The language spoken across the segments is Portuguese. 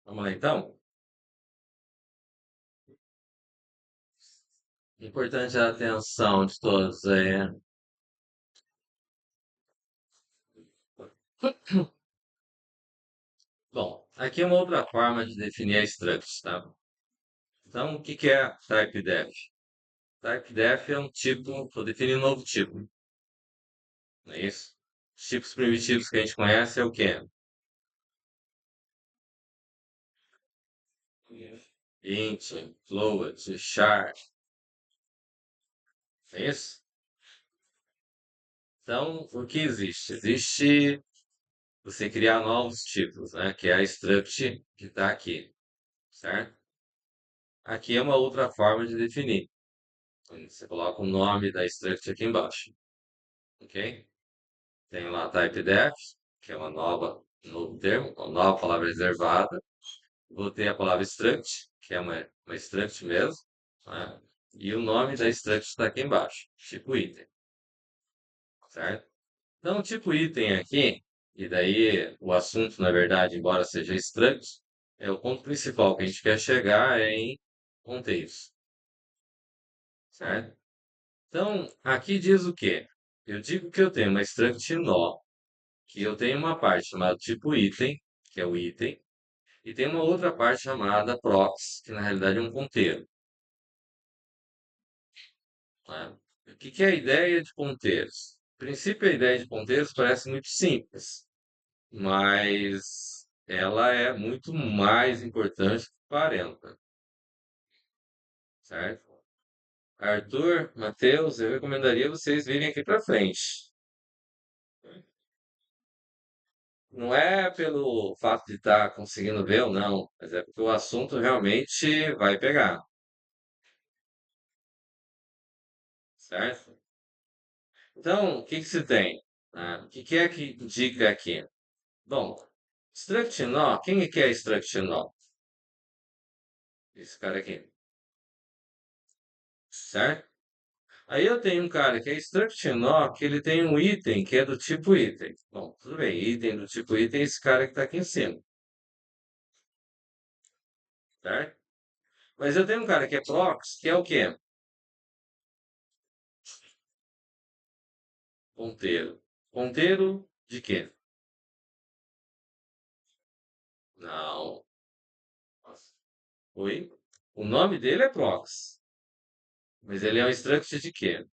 Vamos lá então. Importante a atenção de todos aí. Bom, aqui é uma outra forma de definir a struct, tá? Então, o que que é typedef? Typedef é um tipo, estou definindo um novo tipo, não é isso? Os tipos primitivos que a gente conhece é o quê? Int, float, char, é isso? Então, o que existe? Existe você criar novos tipos, né? Que é a struct que está aqui, certo? Aqui é uma outra forma de definir. Você coloca o nome da struct aqui embaixo, ok? Tem lá typedef, que é um novo termo, uma nova palavra reservada. Vou ter a palavra struct, que é uma struct mesmo, né? E o nome da struct está aqui embaixo, tipo item, certo? Então, tipo item aqui, e daí o assunto, na verdade, embora seja struct, é o ponto principal que a gente quer chegar é em contexto, certo? Então, aqui diz o quê? Eu digo que eu tenho uma struct nó, que eu tenho uma parte chamada tipo item, que é o item, e tem uma outra parte chamada prox, que na realidade é um ponteiro, né? O que que é a ideia de ponteiros? A princípio, a ideia de ponteiros parece muito simples, mas ela é muito mais importante que 40, certo? Arthur, Matheus, eu recomendaria vocês virem aqui para frente. Não é pelo fato de estar conseguindo ver ou não, mas é porque o assunto realmente vai pegar, certo? Então, o que que se tem? O que que é que indica aqui? Bom, struct nó, quem é que é struct nó? Esse cara aqui, certo? Aí eu tenho um cara que é struct nó, que ele tem um item que é do tipo item. Bom, tudo bem, item do tipo item é esse cara que está aqui em cima, certo? Mas eu tenho um cara que é prox, que é o quê? Ponteiro. Ponteiro de quê? Não. Oi? O nome dele é prox, mas ele é um struct de quê?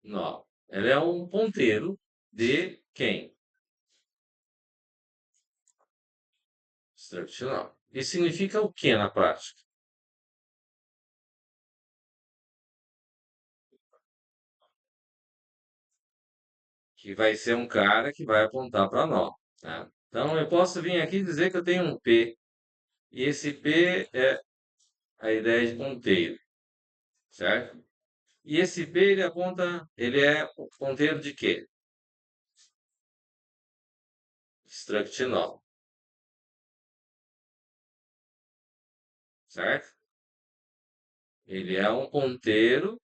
Nó. Ele é um ponteiro de quem? Struct nó. Isso significa o que na prática? Que vai ser um cara que vai apontar para nó, né? Então eu posso vir aqui e dizer que eu tenho um P, e esse P é a ideia de ponteiro, certo? E esse P ele aponta, ele é o ponteiro de quê? Struct nó, certo? Ele é um ponteiro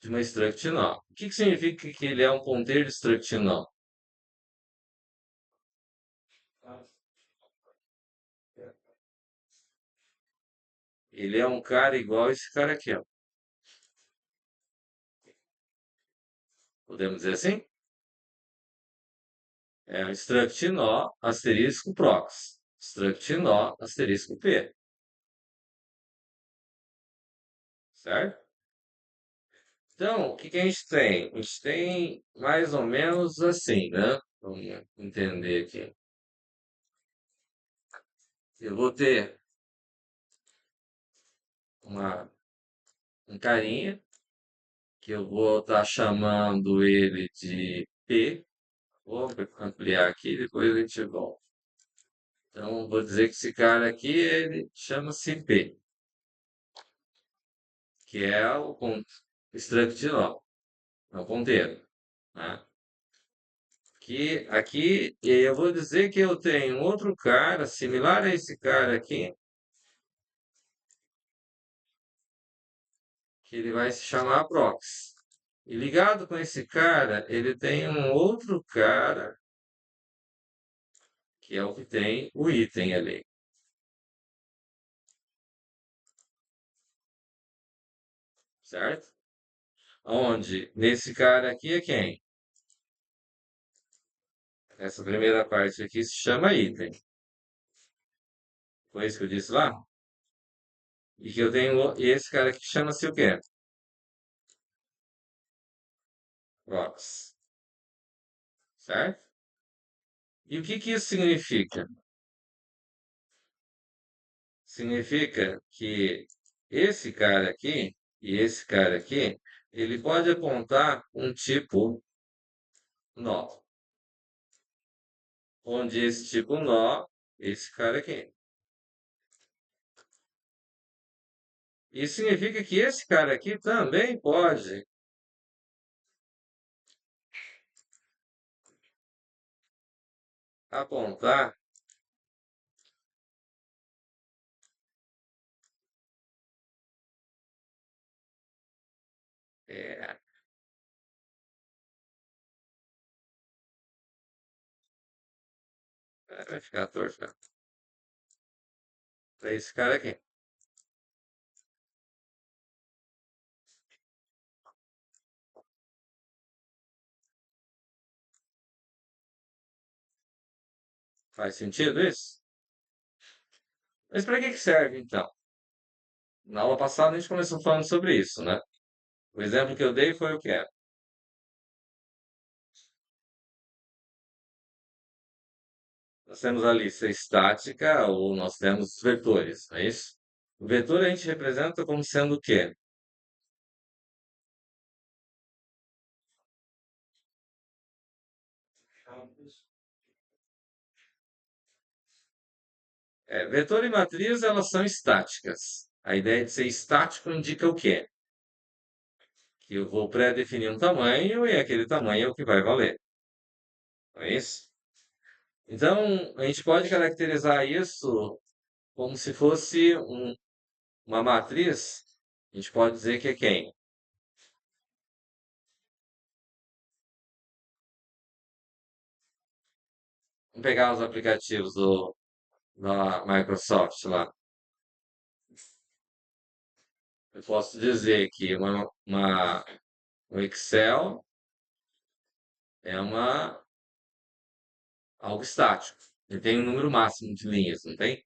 de uma struct nó. O que que significa que ele é um ponteiro de struct nó? Ele é um cara igual esse cara aqui, ó. Podemos dizer assim? É um struct nó asterisco prox. Struct nó asterisco p, certo? Então, o que que a gente tem? A gente tem mais ou menos assim, né? Vamos entender aqui. Eu vou ter uma, um carinha que eu vou estar chamando ele de P. Vou ampliar aqui, depois a gente volta. Então, vou dizer que esse cara aqui, ele chama-se P, que é o ponto struct nó, é o ponteiro, né? Que aqui eu vou dizer que eu tenho outro cara similar a esse cara aqui, que ele vai se chamar prox. E ligado com esse cara, ele tem um outro cara, que é o que tem o item ali, certo? Onde nesse cara aqui é quem? Essa primeira parte aqui se chama item. Foi isso que eu disse lá? E que eu tenho esse cara aqui chama-se o quê? Rocks, certo? E o que que isso significa? Significa que esse cara aqui e esse cara aqui, ele pode apontar um tipo nó, onde esse tipo nó, esse cara aqui. Isso significa que esse cara aqui também pode apontar, é, vai ficar torto, para esse cara aqui. Faz sentido isso? Mas para que que serve então? Na aula passada a gente começou falando sobre isso, né? O exemplo que eu dei foi o quê? Nós temos a lista estática ou nós temos vetores, não é isso? O vetor a gente representa como sendo o quê? Vetor e matriz, elas são estáticas. A ideia de ser estático indica o quê? Que eu vou pré-definir um tamanho e aquele tamanho é o que vai valer. Não é isso? Então, a gente pode caracterizar isso como se fosse uma matriz. A gente pode dizer que é quem? Vamos pegar os aplicativos da Microsoft lá. Eu posso dizer que um Excel é algo estático. Ele tem um número máximo de linhas, não tem?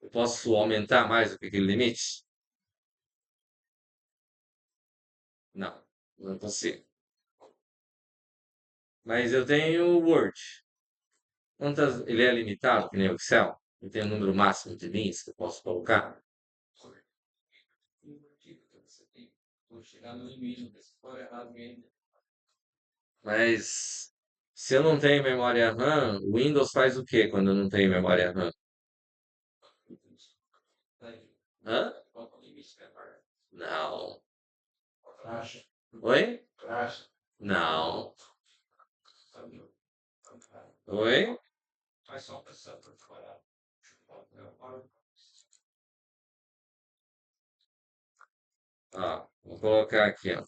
Eu posso aumentar mais do que aquele limite? Não, não consigo. Mas eu tenho o Word. Ele é limitado, que nem o Excel? Ele tem um número máximo de linhas que eu posso colocar? Mas se eu não tenho memória RAM, o Windows faz o quê quando eu não tenho memória RAM? Hã? Não. Oi? Não. Oi? Ó, vou colocar aqui, ó.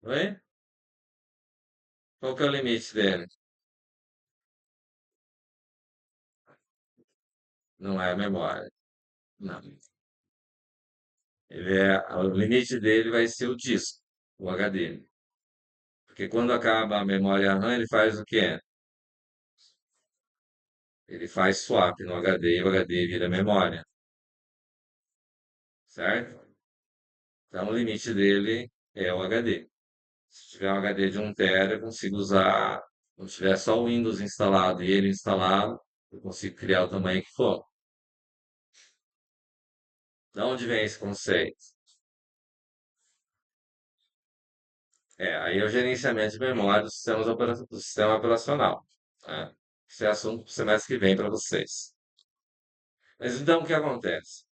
Oi? Qual que é o limite dele? Não é a memória. Não. O limite dele vai ser o disco, o HD. Porque quando acaba a memória RAM, ele faz o quê? Ele faz swap no HD e o HD vira memória, certo? Então, o limite dele é o HD. Se tiver um HD de 1 TB, eu consigo usar. Quando tiver só o Windows instalado e ele instalado, eu consigo criar o tamanho que for. De onde vem esse conceito? Aí é o gerenciamento de memória do sistema operacional. Né? Esse é assunto pro semestre que vem para vocês. Mas então o que acontece?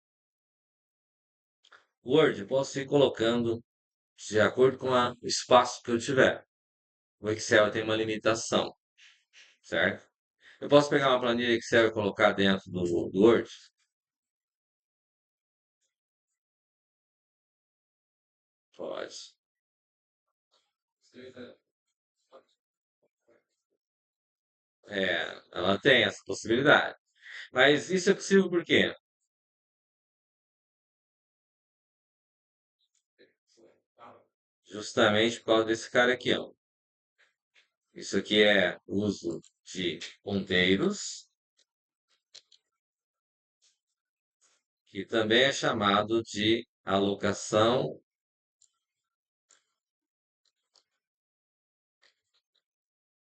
O Word eu posso ir colocando de acordo com o espaço que eu tiver. O Excel tem uma limitação, certo? Eu posso pegar uma planilha Excel e colocar dentro do Word? Pode. Ela tem essa possibilidade. Mas isso é possível por quê? Justamente por causa desse cara aqui, ó. Isso aqui é uso de ponteiros, que também é chamado de alocação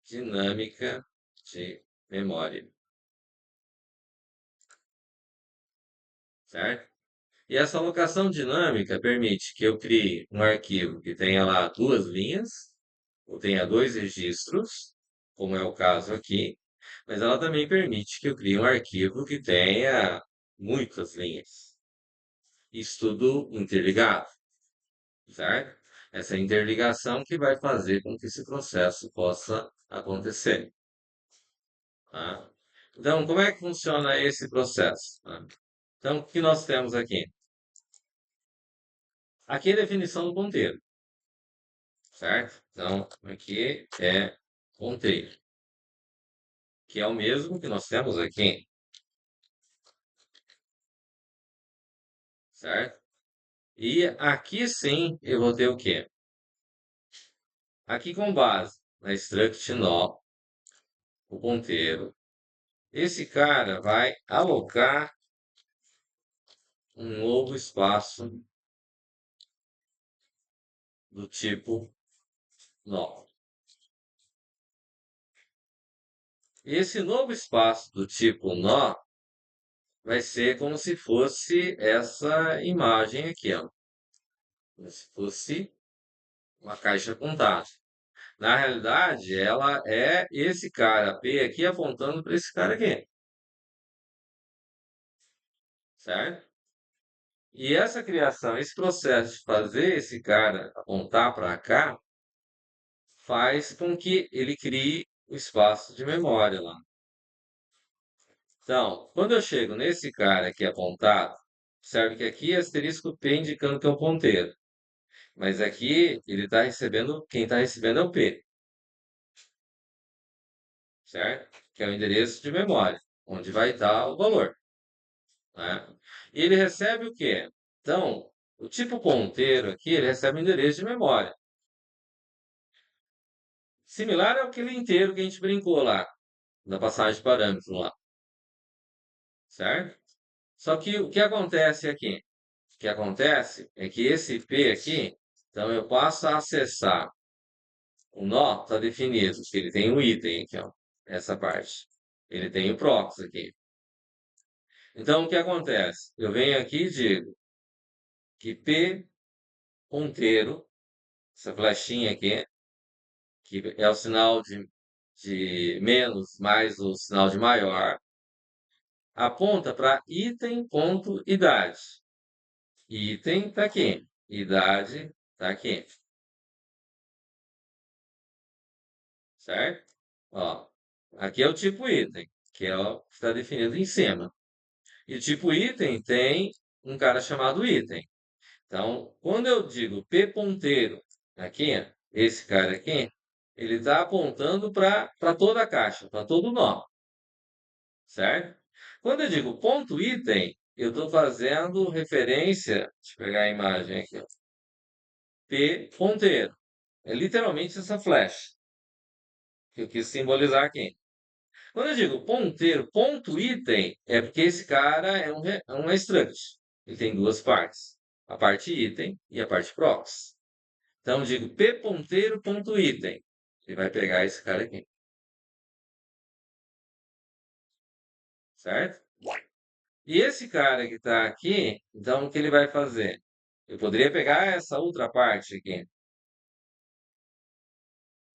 dinâmica de memória, certo? E essa alocação dinâmica permite que eu crie um arquivo que tenha lá 2 linhas, ou tenha 2 registros, como é o caso aqui, mas ela também permite que eu crie um arquivo que tenha muitas linhas. Isso tudo interligado, certo? Essa interligação que vai fazer com que esse processo possa acontecer. Tá? Então, como é que funciona esse processo? Tá? Então, o que nós temos aqui? Aqui é a definição do ponteiro, certo? Então, aqui é ponteiro, que é o mesmo que nós temos aqui, certo? E aqui sim eu vou ter o quê? Aqui com base na struct nó, o ponteiro, esse cara vai alocar um novo espaço do tipo nó. Esse novo espaço do tipo nó vai ser como se fosse essa imagem aqui, ó. Como se fosse uma caixa com dados. Na realidade, ela é esse cara P aqui apontando para esse cara aqui, certo? E essa criação, esse processo de fazer esse cara apontar para cá, faz com que ele crie o espaço de memória lá. Então, quando eu chego nesse cara aqui apontado, observe que aqui é asterisco P indicando que é o ponteiro. Mas aqui ele está recebendo, quem está recebendo é o P, certo? Que é o endereço de memória, onde vai estar o valor, né? E ele recebe o quê? Então, o tipo ponteiro aqui, ele recebe o endereço de memória. Similar ao aquele inteiro que a gente brincou lá, na passagem de parâmetros lá, certo? Só que o que acontece aqui? O que acontece é que esse P aqui, então eu passo a acessar o nó, está definido, que ele tem um item aqui, ó, essa parte. Ele tem o prox aqui. Então, o que acontece? Eu venho aqui e digo que P ponteiro, essa flechinha aqui, que é o sinal de menos mais o sinal de maior, aponta para item.idade. Item está aqui, idade está aqui, certo? Ó, aqui é o tipo item, que é o que está definido em cima. E o tipo item tem um cara chamado item. Então, quando eu digo P ponteiro aqui, esse cara aqui, ele está apontando para toda a caixa, para todo o nó, certo? Quando eu digo ponto item, eu estou fazendo referência, deixa eu pegar a imagem aqui, ó, P ponteiro. É literalmente essa flecha que eu quis simbolizar aqui. Quando eu digo ponteiro, ponto item, é porque esse cara é um struct. Ele tem duas partes. a parte item e a parte prox. Então, eu digo p.ponteiro.item. Ele vai pegar esse cara aqui, certo? E esse cara que está aqui, então, o que ele vai fazer? Eu poderia pegar essa outra parte aqui,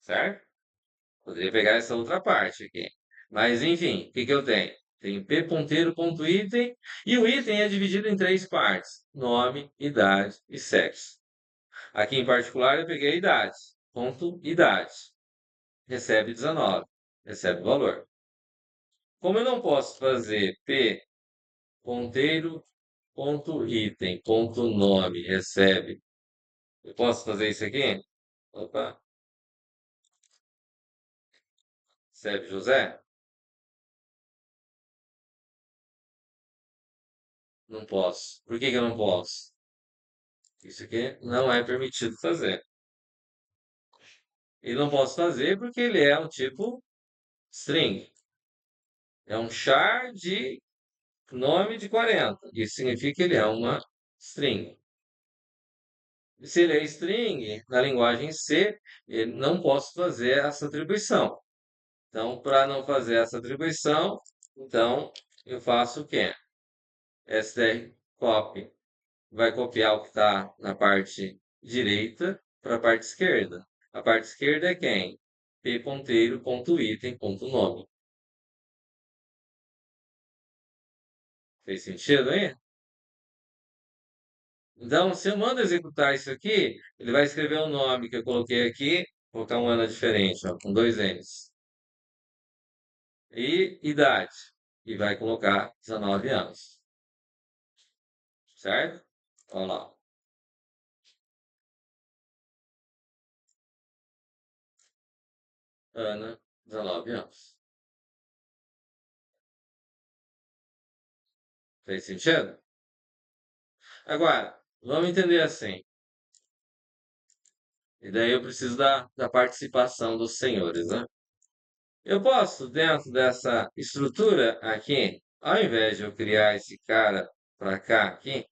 certo? Poderia pegar essa outra parte aqui. Mas, enfim, o que que eu tenho? Tenho p.ponteiro.item e o item é dividido em três partes: nome, idade e sexo. Aqui em particular eu peguei a idade. Ponto idade. Recebe 19. Recebe o valor. Como eu não posso fazer p ponteiro ponto item ponto nome recebe, eu posso fazer isso aqui? Opa, recebe José? Não posso. Por que que eu não posso? Isso aqui não é permitido fazer. E não posso fazer porque ele é um tipo string. É um char de nome de 40. Isso significa que ele é uma string. Se ele é string, na linguagem C, eu não posso fazer essa atribuição. Então, para não fazer essa atribuição, então eu faço o quê? strcopy vai copiar o que está na parte direita para a parte esquerda. A parte esquerda é quem? p.ponteiro.item.nome. Fez sentido aí? Então, se eu mando executar isso aqui, ele vai escrever o nome que eu coloquei aqui, vou colocar um ano diferente, ó, com dois N's. E idade. E vai colocar 19 anos. Certo? Olha lá. Ana, 19 anos. Fez sentido? Agora, vamos entender assim. E daí eu preciso da participação dos senhores, né? Eu posso, dentro dessa estrutura aqui, ao invés de eu criar esse cara para cá aqui,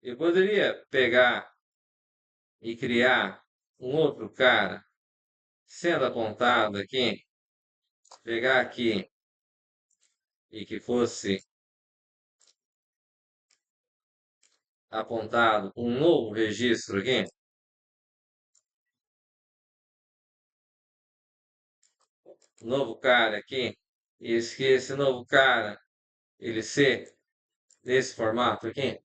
eu poderia pegar e criar um outro cara sendo apontado aqui, pegar aqui e que fosse apontado um novo registro aqui, um novo cara aqui, e esse novo cara, ele ser nesse formato aqui.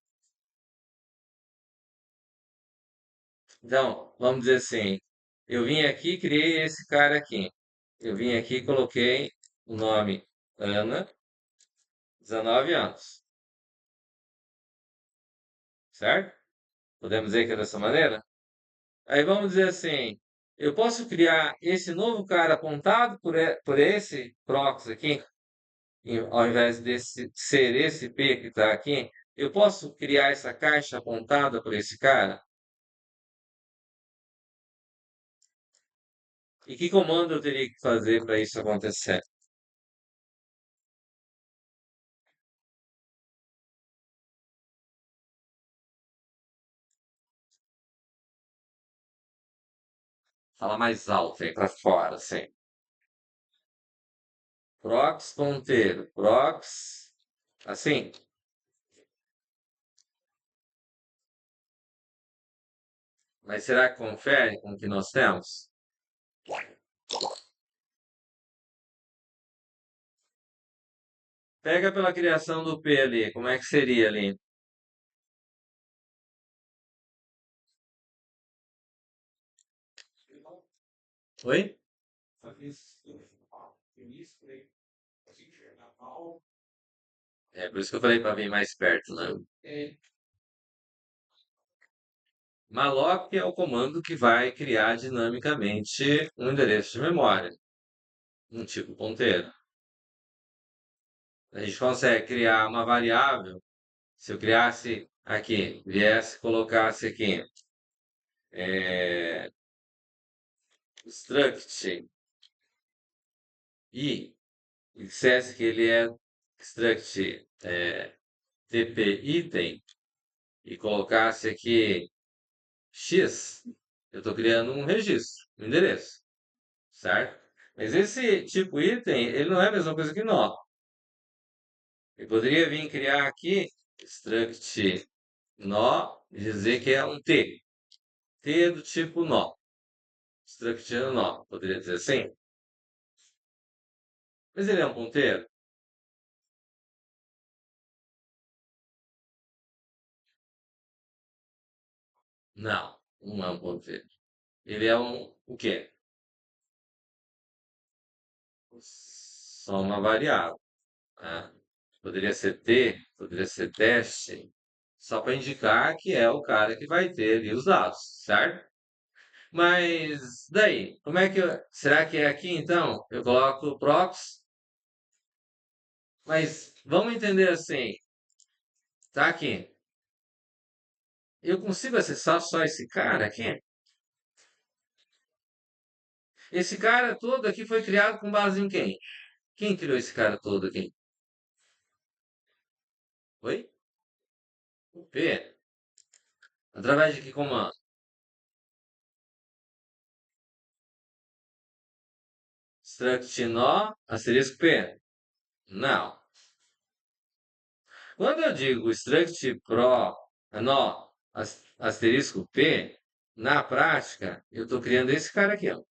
Então, vamos dizer assim, eu vim aqui e criei esse cara aqui. Eu vim aqui e coloquei o nome Ana, 19 anos, certo? Podemos dizer que é dessa maneira? Aí vamos dizer assim, eu posso criar esse novo cara apontado por esse prox aqui, ao invés desse ser esse P que está aqui, eu posso criar essa caixa apontada por esse cara? E que comando eu teria que fazer para isso acontecer? Fala mais alto aí para fora, assim. Prox ponteiro, prox, assim. Mas será que confere com o que nós temos? Pega pela criação do P ali, como é que seria ali? Oi? É por isso que eu falei para vir mais perto, né? Malloc é o comando que vai criar dinamicamente um endereço de memória, um tipo ponteiro. A gente consegue criar uma variável. Se eu criasse aqui, viesse, colocasse aqui, é, struct e dissesse que ele é struct tp item e colocasse aqui x, eu estou criando um registro, um endereço, certo? Mas esse tipo item, ele não é a mesma coisa que nó. Eu poderia vir criar aqui struct nó e dizer que é um t. T do tipo nó. Struct nó. Poderia dizer assim? Mas ele é um ponteiro? Não, não é um ponteiro. Ele é o quê? Só uma variável, né? Poderia ser t, poderia ser teste, só para indicar que é o cara que vai ter ali os dados, certo? Mas daí, como é que será que é aqui então? Eu coloco prox, mas vamos entender assim, tá aqui. Eu consigo acessar só esse cara aqui? Esse cara todo aqui foi criado com base em quem? Quem criou esse cara todo aqui? Oi? O P? Através de que comando? Struct nó asterisco P? Não. Quando eu digo struct pro nó asterisco P, na prática, eu estou criando esse cara aqui, ó,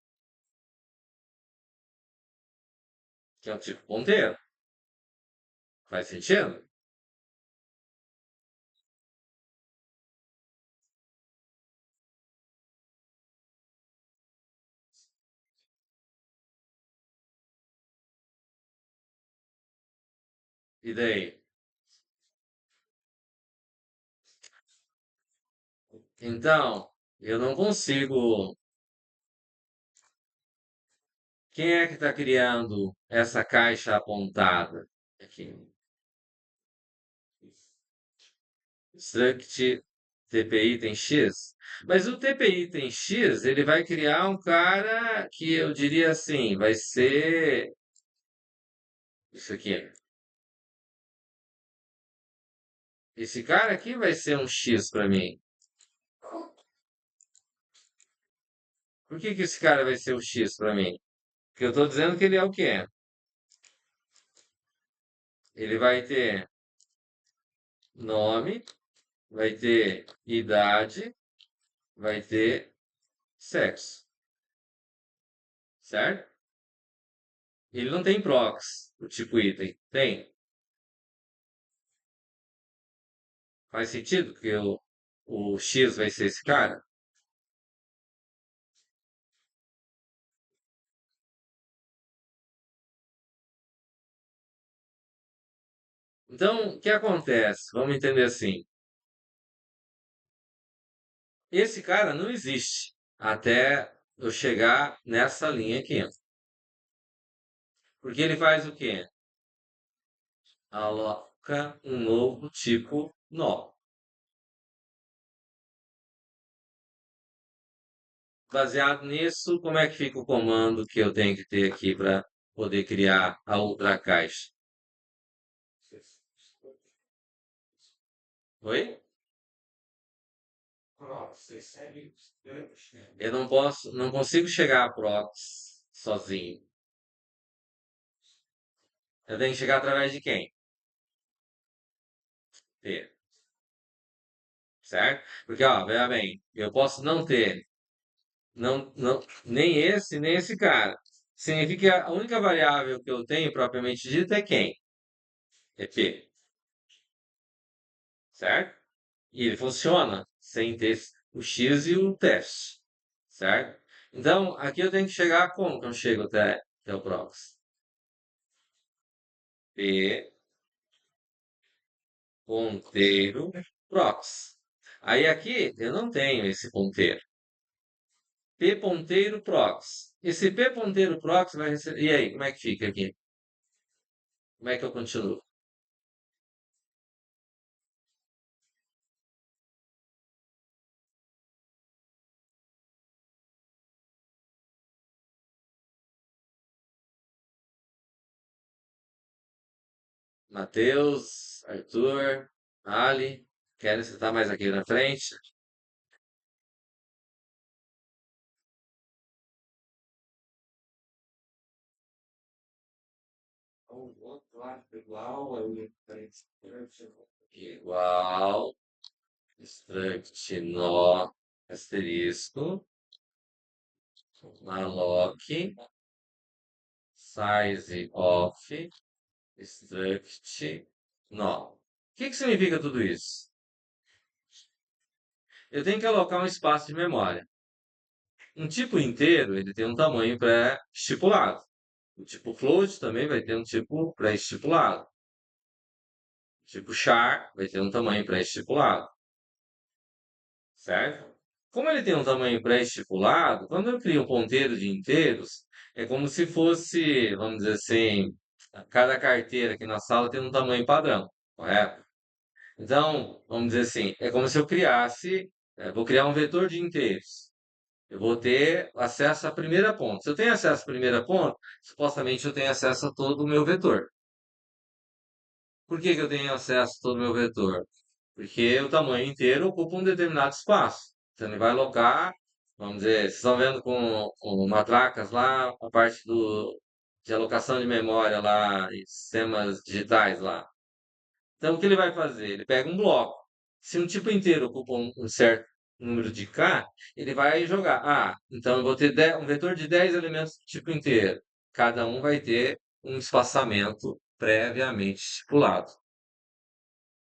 que é o tipo ponteiro. Faz sentido? E daí? Então, eu não consigo. Quem é que está criando essa caixa apontada aqui? Struct TPI tem X. Mas o TPI tem X, ele vai criar um cara que eu diria assim, vai ser isso aqui. Esse cara aqui vai ser um X para mim. Por que que esse cara vai ser um X para mim? Porque eu estou dizendo que ele é o quê? Ele vai ter nome, vai ter idade, vai ter sexo, certo? Ele não tem prox, o tipo item. Tem. Faz sentido que o X vai ser esse cara? Então, o que acontece? Vamos entender assim. Esse cara não existe até eu chegar nessa linha aqui. Porque ele faz o quê? Aloca um novo tipo nó. Baseado nisso, como é que fica o comando que eu tenho que ter aqui para poder criar a outra caixa? Oi? Eu não posso, não consigo chegar a prox sozinho. Eu tenho que chegar através de quem? T, certo? Porque, ó, veja bem, eu posso não ter nem esse, nem esse cara. Significa que a única variável que eu tenho propriamente dita é quem? É P, certo? E ele funciona sem ter o X e o teste, certo? Então, aqui eu tenho que chegar como que eu chego até o prox? P ponteiro prox. Aí aqui eu não tenho esse ponteiro. P ponteiro prox. Esse P ponteiro prox vai receber. E aí, como é que fica aqui? Como é que eu continuo? Matheus, Arthur, Ali, querem sentar mais aqui na frente? Igual, struct nó, asterisco, malloc, size of, struct nó. O que que significa tudo isso? Eu tenho que alocar um espaço de memória. Um tipo inteiro, ele tem um tamanho pré-estipulado. O tipo float também vai ter um tipo pré-estipulado. O tipo char vai ter um tamanho pré-estipulado, certo? Como ele tem um tamanho pré-estipulado, quando eu crio um ponteiro de inteiros, é como se fosse, vamos dizer assim, cada carteira aqui na sala tem um tamanho padrão, correto? Então, vamos dizer assim, é como se eu criasse, vou criar um vetor de inteiros. Eu vou ter acesso à primeira ponta. Se eu tenho acesso à primeira ponta, supostamente eu tenho acesso a todo o meu vetor. Por que que eu tenho acesso a todo o meu vetor? Porque o tamanho inteiro ocupa um determinado espaço. Então ele vai alocar, vamos dizer, vocês estão vendo com matracas lá, a parte de alocação de memória lá, e sistemas digitais lá. Então, o que ele vai fazer? Ele pega um bloco. Se um tipo inteiro ocupa um certo número de K, ele vai jogar. Ah, então eu vou ter um vetor de 10 elementos do tipo inteiro. Cada um vai ter um espaçamento previamente estipulado,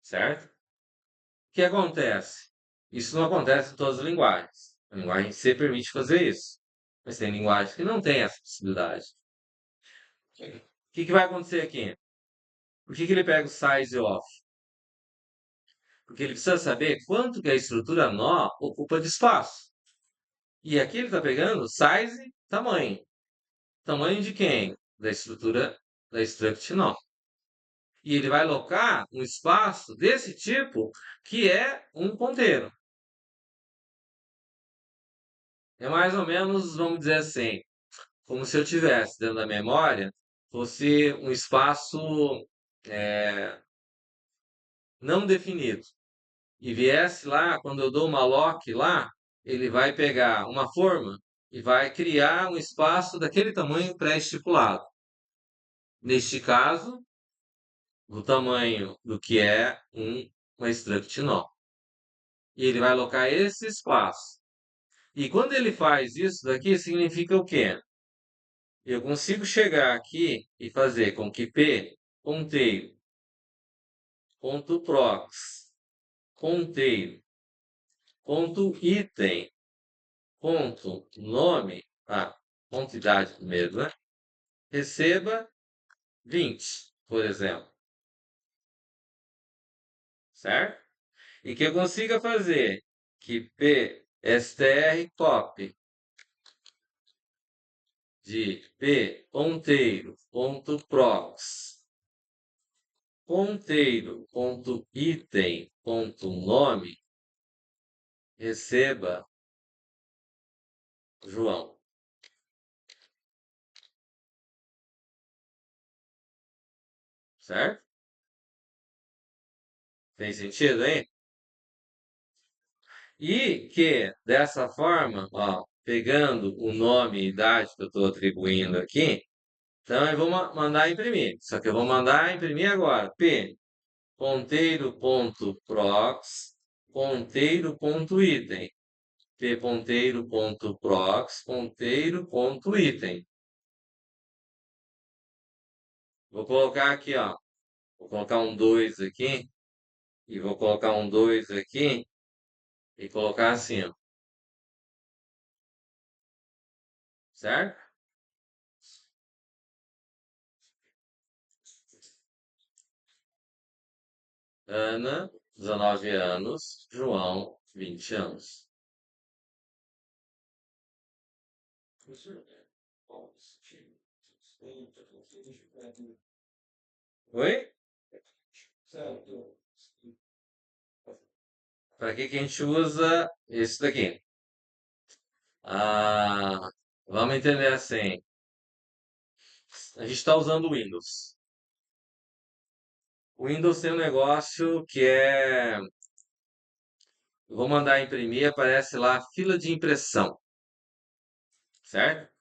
certo? O que acontece? Isso não acontece em todas as linguagens. A linguagem C permite fazer isso. Mas tem linguagens que não têm essa possibilidade. O que que vai acontecer aqui? Por que que ele pega o size off? Porque ele precisa saber quanto que a estrutura nó ocupa de espaço. E aqui ele está pegando size, tamanho. Tamanho de quem? Da estrutura da struct nó. E ele vai alocar um espaço desse tipo, que é um ponteiro. É mais ou menos, vamos dizer assim, como se eu tivesse dentro da memória, fosse um espaço é, não definido. E viesse lá, quando eu dou uma lock lá, ele vai pegar uma forma e vai criar um espaço daquele tamanho pré-estipulado. Neste caso, do tamanho do que é uma struct nó. E ele vai alocar esse espaço. E quando ele faz isso daqui, significa o quê? Eu consigo chegar aqui e fazer com que P ponteiro ponto prox ponteiro ponto item ponto nome, ponto idade primeiro, né? Receba 20, por exemplo, certo? E que eu consiga fazer que p str copy de p ponteiro ponto prox ponteiro ponto item ponto nome receba João, certo? Tem sentido, hein? E que dessa forma, ó, pegando o nome e idade que eu estou atribuindo aqui, então eu vou mandar imprimir. Só que eu vou mandar imprimir agora. P ponteiro.prox ponteiro.item. P ponteiro.prox ponteiro.item. Vou colocar aqui, ó. Vou colocar um 2 aqui. E vou colocar um 2 aqui. E colocar assim, ó. Certo? Ana, 19 anos. João, 20 anos. Oi? Para que que a gente usa esse daqui? Ah, vamos entender assim. A gente está usando o Windows. O Windows tem um negócio que é, eu vou mandar imprimir, aparece lá fila de impressão, certo?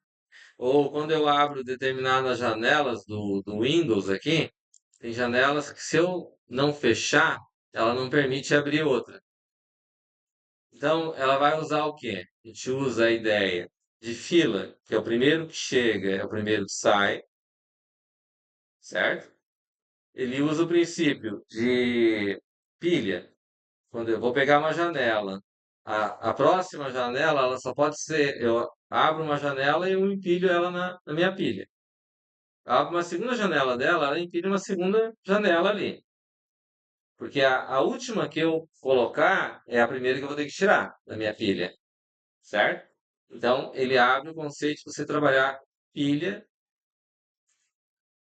Ou quando eu abro determinadas janelas do Windows aqui, tem janelas que se eu não fechar, ela não permite abrir outra. Então, ela vai usar o quê? A gente usa a ideia de fila, que é o primeiro que chega, é o primeiro que sai, certo? Ele usa o princípio de pilha. Quando eu vou pegar uma janela, a próxima janela, ela só pode ser, eu abro uma janela e eu empilho ela na minha pilha. Eu abro uma segunda janela dela, ela empilha uma segunda janela ali. Porque a última que eu colocar é a primeira que eu vou ter que tirar da minha pilha, certo? Então, ele abre o conceito de você trabalhar pilha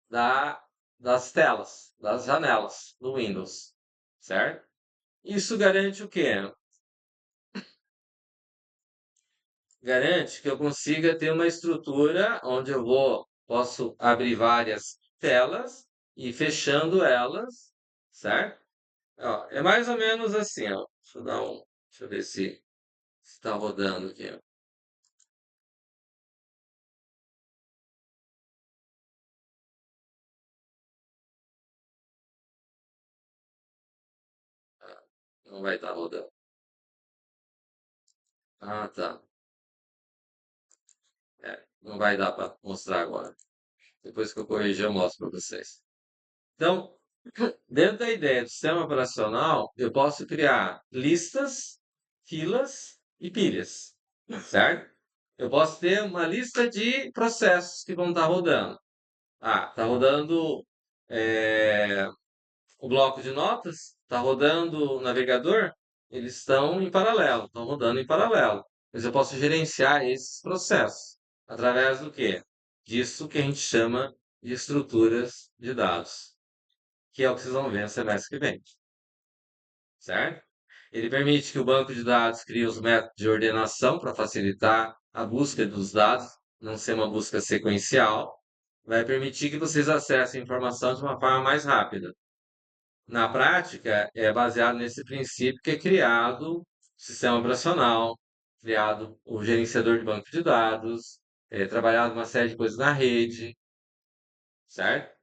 da, das telas, das janelas do Windows, certo? Isso garante o quê? Garante que eu consiga ter uma estrutura onde posso abrir várias telas e fechando elas, certo? Ó, é mais ou menos assim, ó. Deixa eu ver se está rodando aqui, ó. Não vai estar rodando. Ah, tá. É, não vai dar para mostrar agora. Depois que eu corrigir, eu mostro para vocês. Então, dentro da ideia do sistema operacional, eu posso criar listas, filas e pilhas, certo? Eu posso ter uma lista de processos que vão estar rodando. Ah, está rodando é, o bloco de notas, está rodando o navegador, eles estão em paralelo, estão rodando em paralelo. Mas eu posso gerenciar esses processos através do quê? Disso que a gente chama de estruturas de dados, que é o que vocês vão ver no semestre que vem, certo? Ele permite que o banco de dados crie os métodos de ordenação para facilitar a busca dos dados, não ser uma busca sequencial. Vai permitir que vocês acessem a informação de uma forma mais rápida. Na prática, é baseado nesse princípio que é criado o sistema operacional, criado o gerenciador de banco de dados, trabalhado uma série de coisas na rede, certo?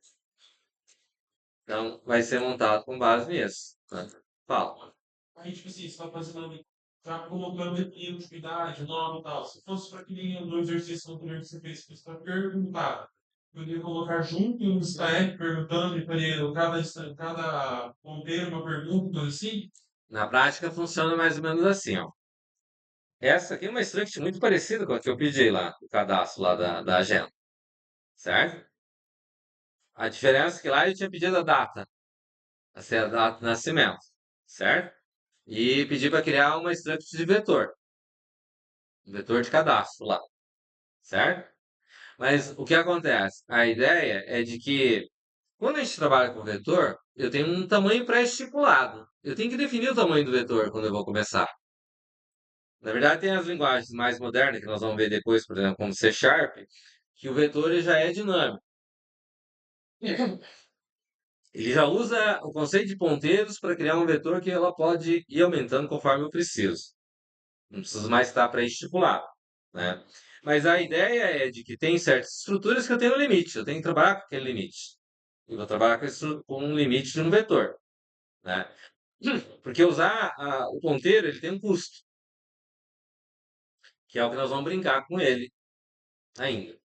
Então, vai ser montado com base nisso, né? Fala. Aí, tipo assim, você tá fazendo, tá colocando aqui atividade, nome e tal. Se fosse para que nem no exercício anterior que você fez, que você está perguntar, poderia colocar junto um stack perguntando e faria cada ponteiro uma pergunta, coisa assim? Na prática, funciona mais ou menos assim, ó. Essa aqui é uma struct muito parecida com a que eu pedi lá, o cadastro lá da agenda, certo? A diferença é que lá eu tinha pedido a data, a data de nascimento, certo? E pedi para criar uma struct de vetor, um vetor de cadastro lá, certo? Mas o que acontece? A ideia é de que quando a gente trabalha com vetor, eu tenho um tamanho pré-estipulado. Eu tenho que definir o tamanho do vetor quando eu vou começar. Na verdade, tem as linguagens mais modernas, que nós vamos ver depois, por exemplo, como C Sharp, que o vetor ele já é dinâmico. Ele já usa o conceito de ponteiros para criar um vetor que ela pode ir aumentando conforme eu preciso. Não preciso mais estar pré-estipulado, né? Mas a ideia é de que tem certas estruturas que eu tenho um limite, eu tenho que trabalhar com aquele limite. E vou trabalhar com um limite de um vetor, né? Porque usar o ponteiro, ele tem um custo, que é o que nós vamos brincar com ele ainda,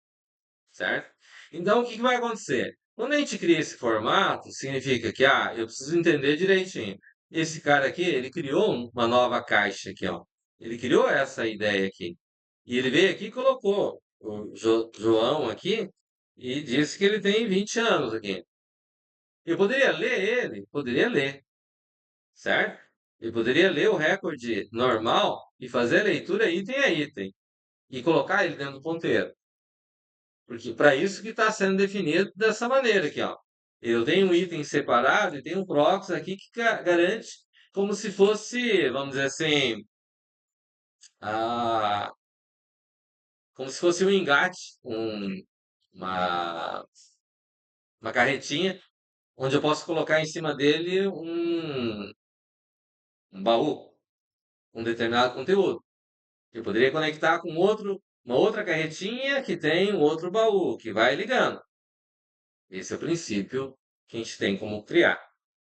certo? Então, o que que vai acontecer? Quando a gente cria esse formato, significa que, eu preciso entender direitinho. Esse cara aqui, ele criou uma nova caixa aqui, ó. Ele criou essa ideia aqui. E ele veio aqui e colocou o João aqui e disse que ele tem 20 anos aqui. Eu poderia ler ele, poderia ler, certo? Eu poderia ler o recorde normal e fazer a leitura item a item e colocar ele dentro do ponteiro. Porque para isso que está sendo definido dessa maneira aqui, ó. Eu tenho um item separado e tenho um prox aqui que garante como se fosse, vamos dizer assim, a, como se fosse um engate, uma, uma carretinha onde eu posso colocar em cima dele um baú, um determinado conteúdo. Eu poderia conectar com uma outra carretinha que tem um outro baú, que vai ligando. Esse é o princípio que a gente tem como criar,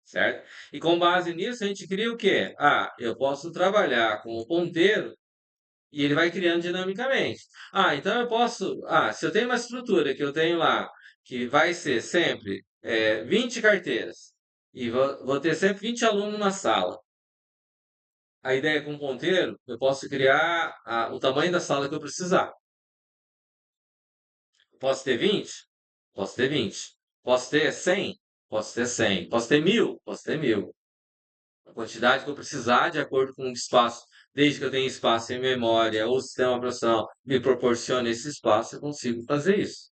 certo? E com base nisso, a gente cria o quê? Ah, eu posso trabalhar com o ponteiro e ele vai criando dinamicamente. Ah, então eu posso. Ah, se eu tenho uma estrutura que eu tenho lá, que vai ser sempre 20 carteiras, e vou ter sempre 20 alunos numa sala. A ideia com o ponteiro, eu posso criar o tamanho da sala que eu precisar. Posso ter 20? Posso ter 20. Posso ter 100? Posso ter 100. Posso ter 1000? Posso ter 1000. A quantidade que eu precisar, de acordo com o espaço, desde que eu tenha espaço em memória ou o sistema operacional me proporcione esse espaço, eu consigo fazer isso,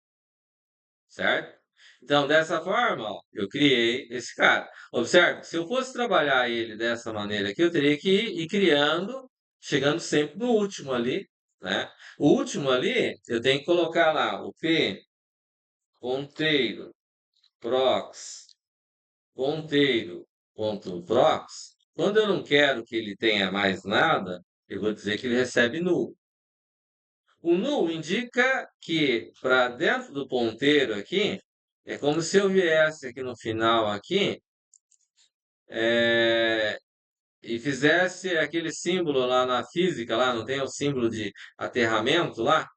certo? Então, dessa forma, ó, eu criei esse cara. Observe, se eu fosse trabalhar ele dessa maneira aqui, eu teria que ir criando, chegando sempre no último ali, né? O último ali, eu tenho que colocar lá o P, ponteiro, prox, ponteiro, ponto prox. Quando eu não quero que ele tenha mais nada, eu vou dizer que ele recebe null. O null indica que para dentro do ponteiro aqui, é como se eu viesse aqui no final aqui e fizesse aquele símbolo lá na física, lá não tem o símbolo de aterramento lá?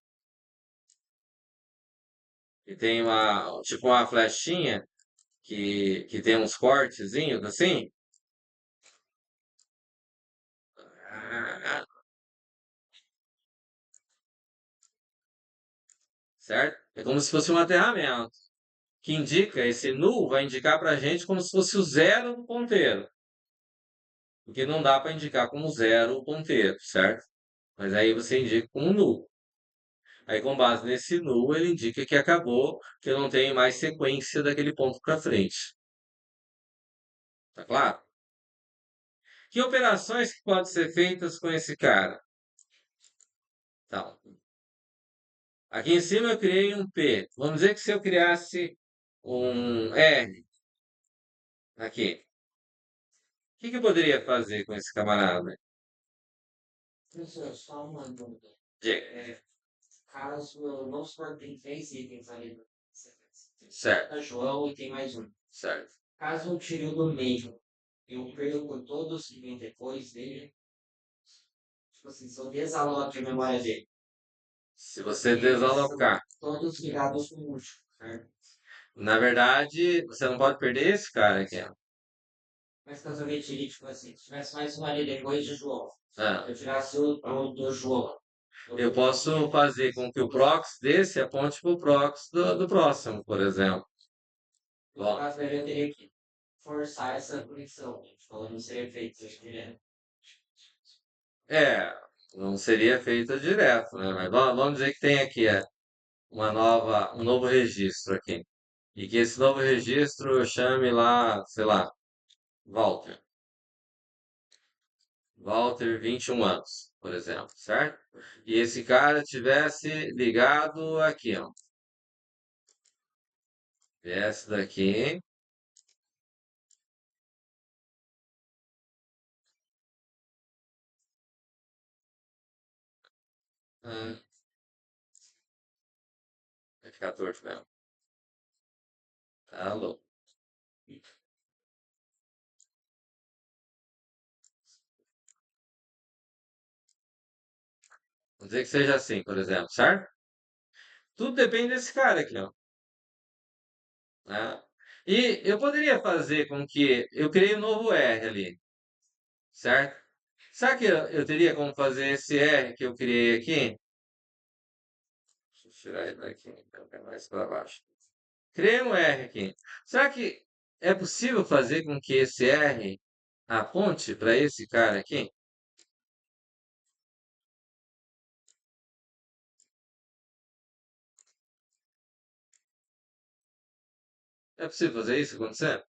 E tem tipo uma flechinha que tem uns cortezinhos assim. Certo? É como se fosse um aterramento, que indica, esse null vai indicar para a gente como se fosse o zero do ponteiro, porque não dá para indicar como zero o ponteiro, certo? Mas aí você indica como null. Aí, com base nesse null, ele indica que acabou, que eu não tenho mais sequência daquele ponto para frente. Tá claro? Que operações que podem ser feitas com esse cara? Então, aqui em cima eu criei um P. Vamos dizer que se eu criasse um R aqui, o que eu poderia fazer com esse camarada? Professor, só uma dúvida. Diga. Caso, vamos supor que tem três itens ali na sequência. Certo, Tem João e tem mais um. certo. Caso eu tire o do meio, eu perco todos que vêm depois dele. Tipo assim, se eu desaloco a memória dele. Se você Eles são desalocar, todos ligados com o último, certo? na verdade, você não pode perder esse cara aqui, ó. Mas caso eu retire, tipo assim, se tivesse mais um ali depois de João, Ah, eu tirasse o do João. eu posso fazer com que o prox desse aponte para o prox do próximo, por exemplo. No Bom, caso dele, eu teria que forçar essa conexão. Tipo, não seria feito direto. é, não seria feito direto, né? Mas vamos dizer que tem aqui um novo registro aqui. E que esse novo registro eu chame lá, sei lá, Walter. Walter, 21 anos, por exemplo, certo? E esse cara tivesse ligado aqui, ó. Viesse daqui. Ah, vai ficar torto mesmo. Tá louco. Vamos dizer que seja assim, por exemplo, certo? Tudo depende desse cara aqui, ó. Né? E eu poderia fazer com que eu criei um novo R ali, certo? Será que eu teria como fazer esse R que eu criei aqui? Deixa eu tirar ele daqui, então, é mais para baixo. Criei um R aqui. Será que é possível fazer com que esse R aponte para esse cara aqui? É possível fazer isso acontecer?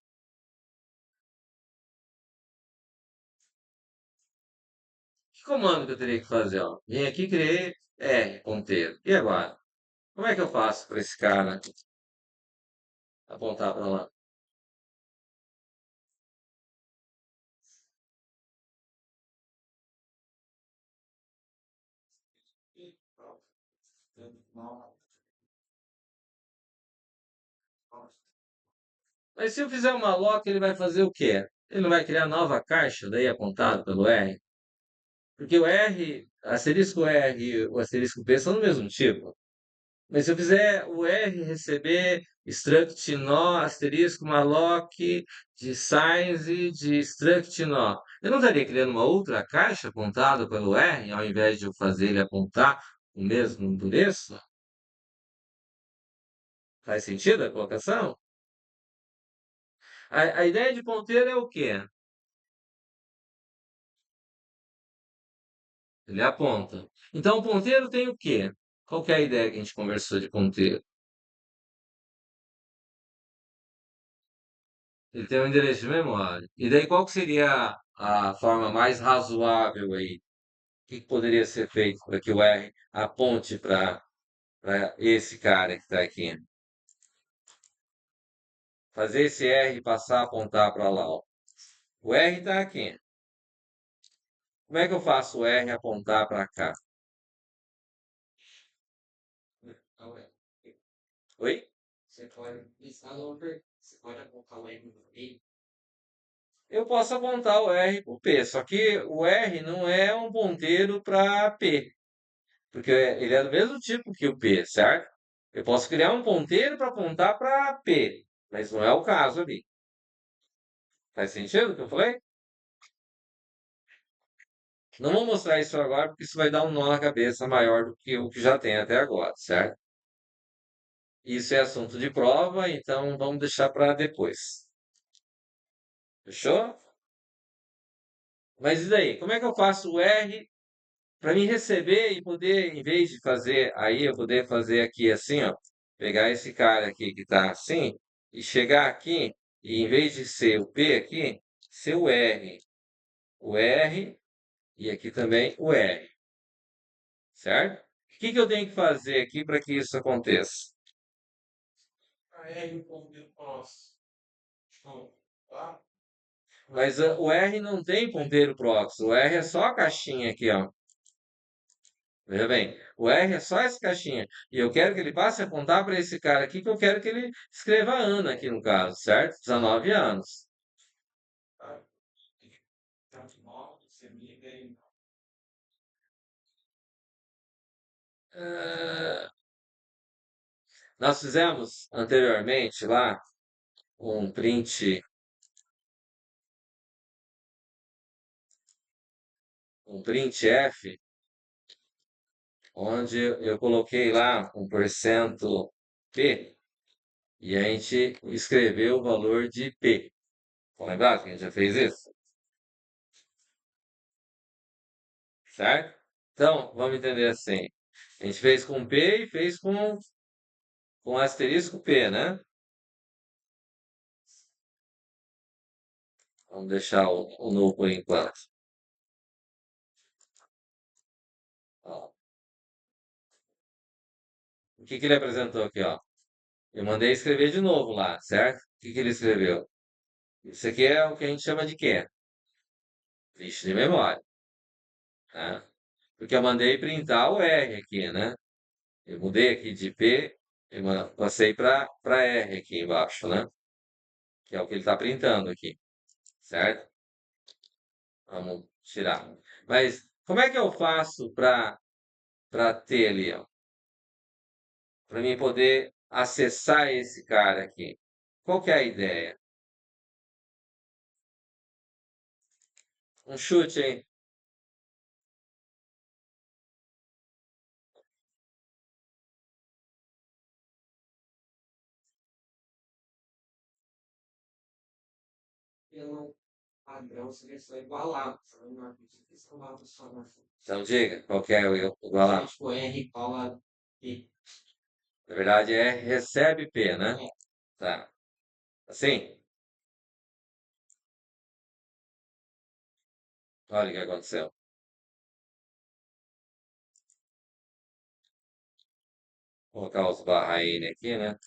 Que comando que eu teria que fazer? Ó? Vim aqui, criei R, ponteiro. E agora? Como é que eu faço para esse cara apontar para lá? Mas se eu fizer uma lock, ele vai fazer o quê? Ele não vai criar nova caixa, daí apontado pelo R? Porque o R, asterisco R e o asterisco P são do mesmo tipo. Mas se eu fizer o R receber struct nó, asterisco, malloc, de size, de struct nó, eu não estaria criando uma outra caixa apontada pelo R, ao invés de eu fazer ele apontar o mesmo endereço? Faz sentido a colocação? A ideia de ponteiro é o quê? Ele aponta. Então, o ponteiro tem o quê? Qual que é a ideia que a gente conversou de ponteiro? Ele tem um endereço de memória. E daí, qual que seria a forma mais razoável aí? O que que poderia ser feito para que o R aponte para esse cara que está aqui? Fazer esse R passar a apontar para lá, ó. O R está aqui. Como é que eu faço o R apontar para cá? Oi? Você pode listar no over, você pode apontar o R no meio. Eu posso apontar o R para o P, só que o R não é um ponteiro para P, porque ele é do mesmo tipo que o P, certo? Eu posso criar um ponteiro para apontar para P, mas não é o caso ali. Faz sentido o que eu falei? Não vou mostrar isso agora, porque isso vai dar um nó na cabeça maior do que o que já tem até agora, certo? Isso é assunto de prova, então vamos deixar para depois. Fechou? Mas e daí? Como é que eu faço o R para mim receber e poder, em vez de fazer aí, eu poder fazer aqui assim, ó, pegar esse cara aqui que está assim e chegar aqui e em vez de ser o P aqui, ser o R e aqui também o R, certo? O que que eu tenho que fazer aqui para que isso aconteça? A R ponteiro próximo. Tipo, tá? Mas o R não tem ponteiro próximo, o R é só a caixinha aqui, ó. Veja bem, o R é só essa caixinha. E eu quero que ele passe a apontar para esse cara aqui, que eu quero que ele escreva Ana aqui no caso, certo? 19 anos. Tá? Então, de modo, você liga aí. Ah, nós fizemos anteriormente lá um printf, onde eu coloquei lá um porcento P e a gente escreveu o valor de P. Tá lembrado que a gente já fez isso? Certo? Então, vamos entender assim. A gente fez com P e fez com asterisco P, né? Vamos deixar o null por enquanto. Ó, o que que ele apresentou aqui, ó? Eu mandei escrever de novo lá, certo? O que que ele escreveu? Isso aqui é o que a gente chama de quê? Lixo de memória, tá? Porque eu mandei printar o R aqui, né? Eu mudei aqui de P e passei para R aqui embaixo, né? Que é o que ele está printando aqui, certo? Vamos tirar. Mas como é que eu faço para ter ali, ó? Para mim poder acessar esse cara aqui? Qual que é a ideia? Um chute, hein? Pelo padrão, seria só igualado. Não acredito que salvado só na Então diga, qual que é o igual. tipo R cola P. Na verdade é recebe P, né? É, Tá. Assim? Olha o que aconteceu. Vou colocar os barra N aqui, né?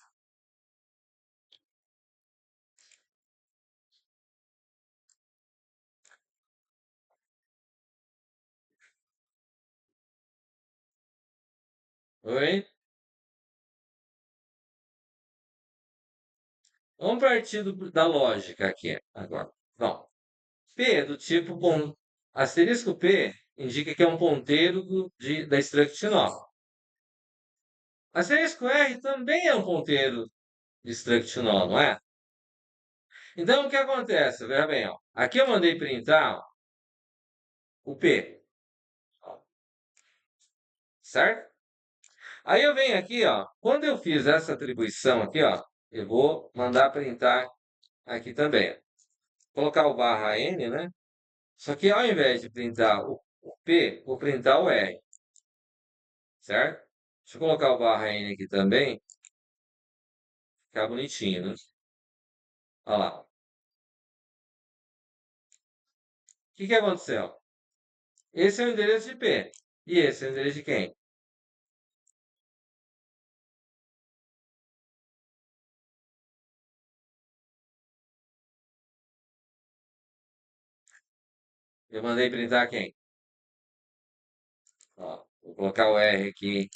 Oi? Vamos partir da lógica aqui agora. Bom, P é do tipo asterisco P indica que é um ponteiro da struct nó. Asterisco R também é um ponteiro de struct nó, não é? Então, o que acontece? Veja bem, ó. Aqui eu mandei printar ó, o P, ó, certo? Aí eu venho aqui, ó. Quando eu fiz essa atribuição aqui, ó, eu vou mandar printar aqui também. Vou colocar o barra N, né? Só que ao invés de printar o P, vou printar o R, certo? Deixa eu colocar o barra N aqui também, ficar bonitinho, né? Olha lá. O que aconteceu? Esse é o endereço de P. E esse é o endereço de quem? Eu mandei printar quem? Ó, vou colocar o R aqui,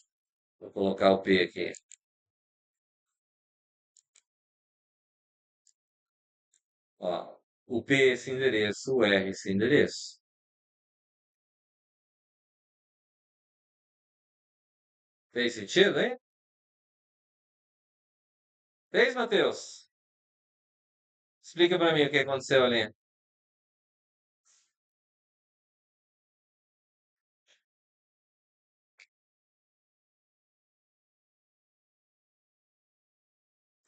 vou colocar o P aqui. Ó, o P é esse endereço, o R é esse endereço. Fez sentido, hein? Fez, Matheus? Explica para mim o que aconteceu ali.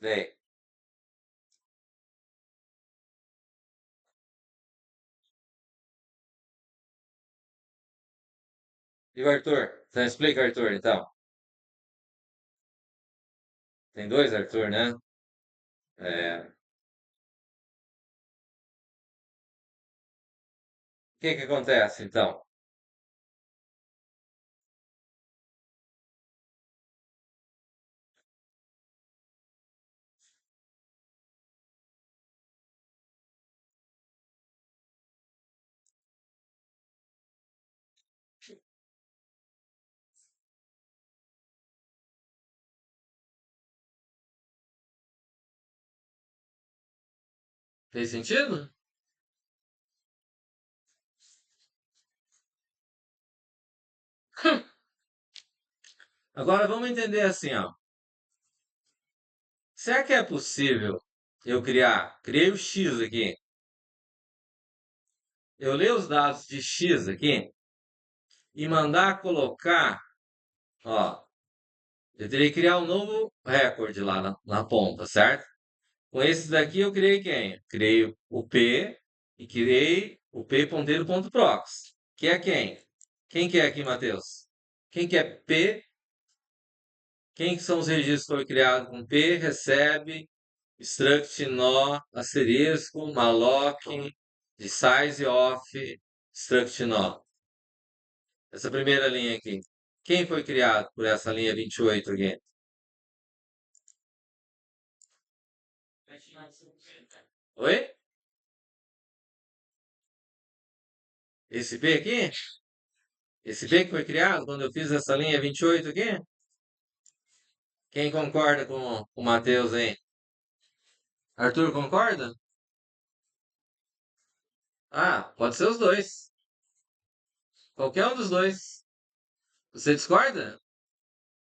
Vem. E o Arthur? Então explica, Arthur, então. Tem dois Arthur, né? É. O que acontece, então? Fez sentido? Agora vamos entender assim, ó. Será que é possível eu criei o X aqui, eu ler os dados de X aqui e mandar colocar, ó, eu teria que criar um novo recorde lá na ponta, certo? Com esses daqui eu criei quem? Criei o P e criei o P ponteiro ponto prox, que é quem? Quem que é aqui, Matheus? Quem que é P? Quem que são os registros que foi criado com P? Recebe, struct nó, asterisco, malloc, de size off, struct nó. Essa primeira linha aqui. Quem foi criado por essa linha 28 aqui? Oi? Esse P aqui? Esse P que foi criado quando eu fiz essa linha 28 aqui? Quem concorda com o Matheus aí? Arthur concorda? Ah, pode ser os dois. Qualquer um dos dois. Você discorda?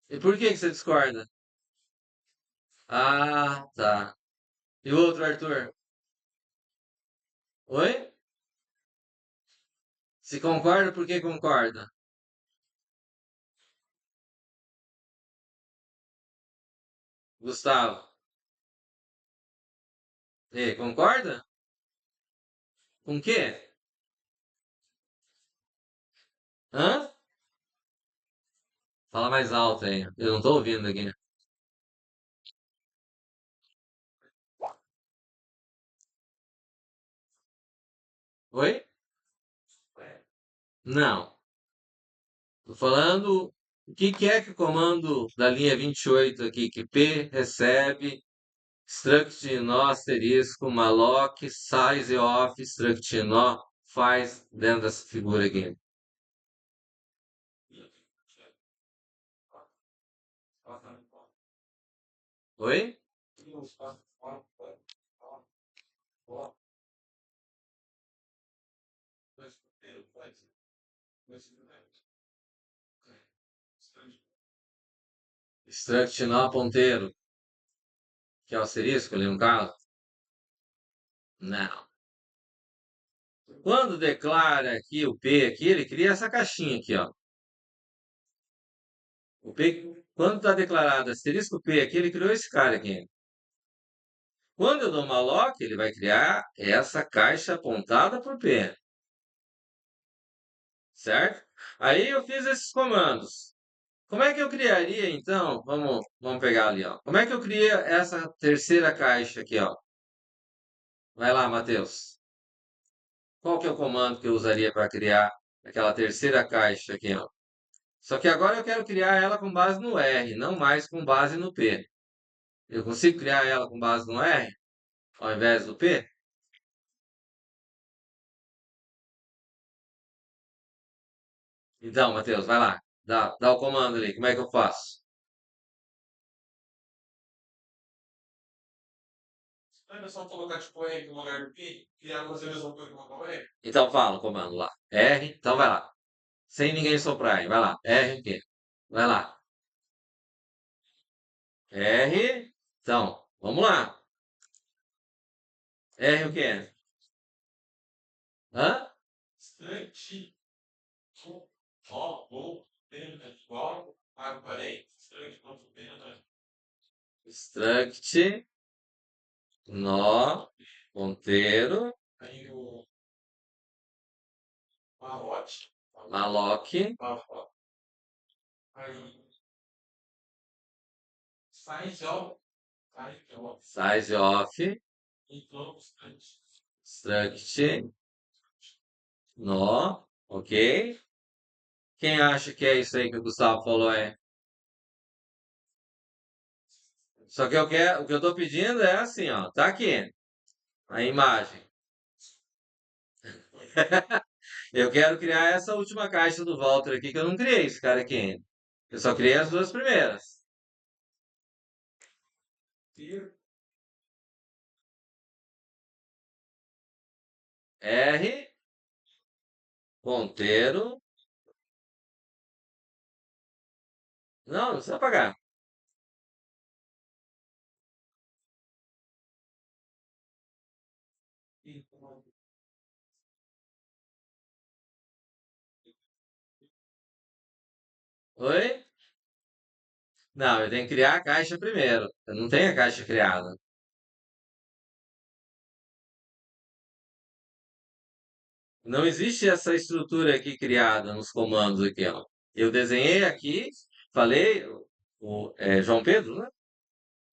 E por que você discorda? Ah, tá. E o outro, Arthur? Oi? Se concorda, por que concorda? Gustavo? E, concorda? Com o quê? Hã? Fala mais alto aí. Eu não tô ouvindo aqui. Oi? Não. Tô falando o que que é que o comando da linha 28 aqui, que P recebe struct nó asterisco malloc size of struct nó faz dentro dessa figura aqui. Oi? Cria um espaço fora, fora, fora, fora. Dois ponteiros, dois ponteiros. Struct nó ponteiro. Que é o asterisco ali no caso? Não. Quando declara aqui o P aqui, ele cria essa caixinha aqui, ó. O P, quando está declarado asterisco P aqui, ele criou esse cara aqui. Quando eu dou malloc, ele vai criar essa caixa apontada por P. Certo? Aí eu fiz esses comandos. Como é que eu criaria, então? Vamos pegar ali, ó. Como é que eu cria essa terceira caixa aqui, ó? Vai lá, Matheus. Qual que é o comando que eu usaria para criar aquela terceira caixa aqui, ó? Só que agora eu quero criar ela com base no R, não mais com base no P. Eu consigo criar ela com base no R, ao invés do P? Então, Matheus, vai lá. Dá o comando ali. Como é que eu faço? Não é só colocar tipo R no lugar do P, criar fazer a mesma coisa que colocar o R? Então fala o comando lá. R, então vai lá. Sem ninguém soprar aí. Vai lá. R o quê? Vai lá. R. Então, vamos lá. R o quê? Hã? Struct, ó, vou, pena, igual, parei, struct, ponto, pena, Struct, nó, ponteiro, aí o malote, malloc, mallote, aí size of, size of, então, struct, struct, nó, ok? Quem acha que é isso aí que o Gustavo falou é? Só que eu quero, o que eu tô pedindo é assim, ó. Tá aqui a imagem. Eu quero criar essa última caixa do Walter aqui, que eu não criei esse cara aqui ainda. Eu só criei as duas primeiras. ter, R, ponteiro. Não, não precisa apagar. Oi? Não, eu tenho que criar a caixa primeiro. Eu não tenho a caixa criada. Não existe essa estrutura aqui criada nos comandos aqui, ó. Eu desenhei aqui, falei, João Pedro,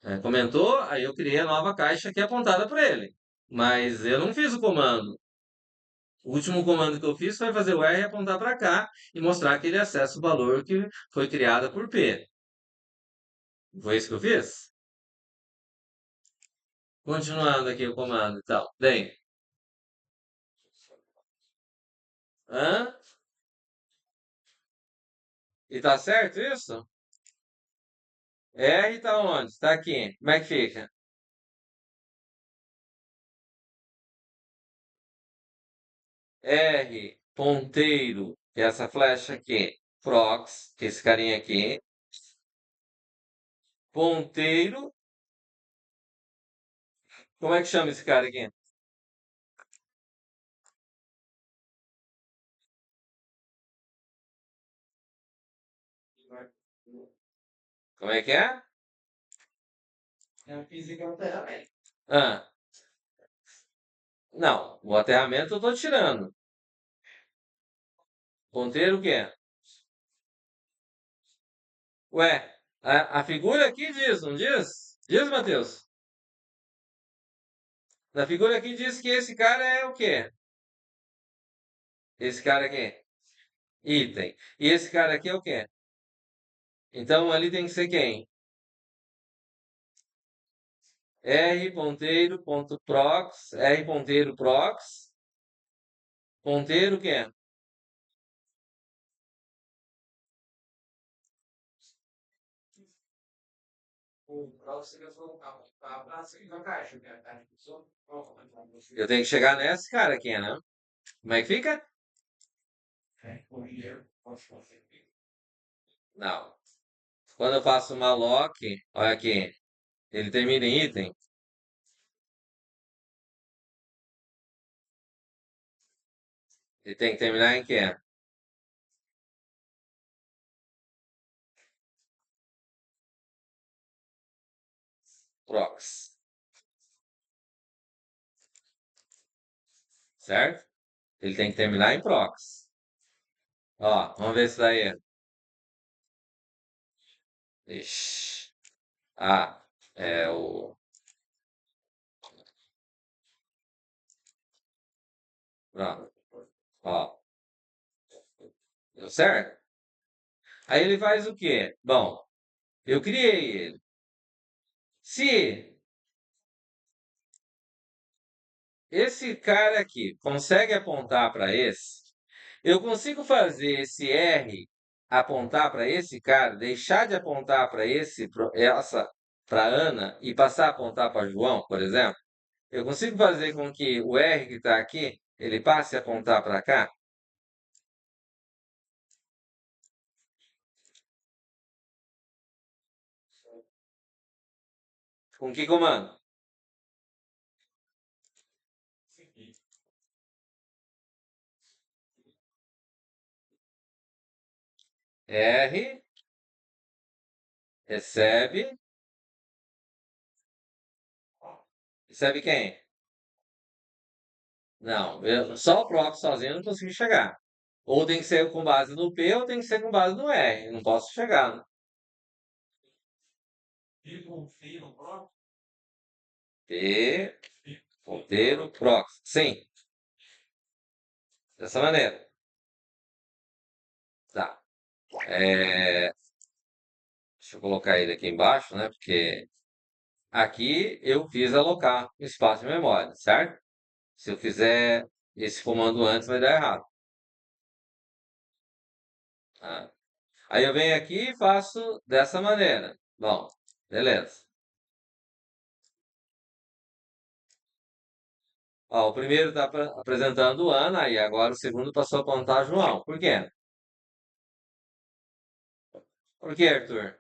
né? Comentou, aí eu criei a nova caixa aqui apontada por ele. Mas eu não fiz o comando. O último comando que eu fiz foi fazer o R apontar para cá e mostrar que ele acessa o valor que foi criado por P. Foi isso que eu fiz? Continuando aqui o comando e tal. Bem, hã? E tá certo isso? R tá onde? Tá aqui. Como é que fica? R, ponteiro, que é essa flecha aqui. Prox, que é esse carinha aqui. Ponteiro. Como é que chama esse cara aqui? Como é que é? É a física do ferramenta. Ah, não. O aterramento eu tô tirando. Ponteiro o quê? Ué, a figura aqui diz, não diz? Diz, Matheus? Na figura aqui diz que esse cara é o quê? Esse cara aqui. Item. E esse cara aqui é o quê? Então ali tem que ser quem? R ponteiro ponto prox, R ponteiro prox, ponteiro o quê? Para você colocar a praça na caixa, né? A caixa de som, Eu tenho que chegar nesse cara aqui, né? Como é que fica? Não. Quando eu faço uma lock, olha aqui, ele termina em item. Ele tem que terminar em quê? Prox. Certo? Ele tem que terminar em prox. Ó, vamos ver isso daí. Ixi. Ah, é o. Pronto. Ó, deu certo? Aí ele faz o quê? Bom, eu criei ele. Se esse cara aqui consegue apontar para esse, eu consigo fazer esse R apontar para esse cara, deixar de apontar para esse, essa, para Ana e passar a apontar para João, por exemplo? Eu consigo fazer com que o R que está aqui, ele passe a apontar para cá? Com que comando? R, recebe, recebe quem? Não, só o proc sozinho eu não consigo chegar. Ou tem que ser com base no P ou tem que ser com base no R. Não posso chegar, né? E confio no próprio. P, ponteiro, proc. Sim, dessa maneira. Tá. Deixa eu colocar ele aqui embaixo, né? Porque aqui eu fiz alocar o espaço de memória, certo? Se eu fizer esse comando antes, vai dar errado. Tá? Aí eu venho aqui e faço dessa maneira. Bom, beleza. Ó, o primeiro está apresentando Ana e agora o segundo passou a apontar João. Por quê? Por quê, Arthur?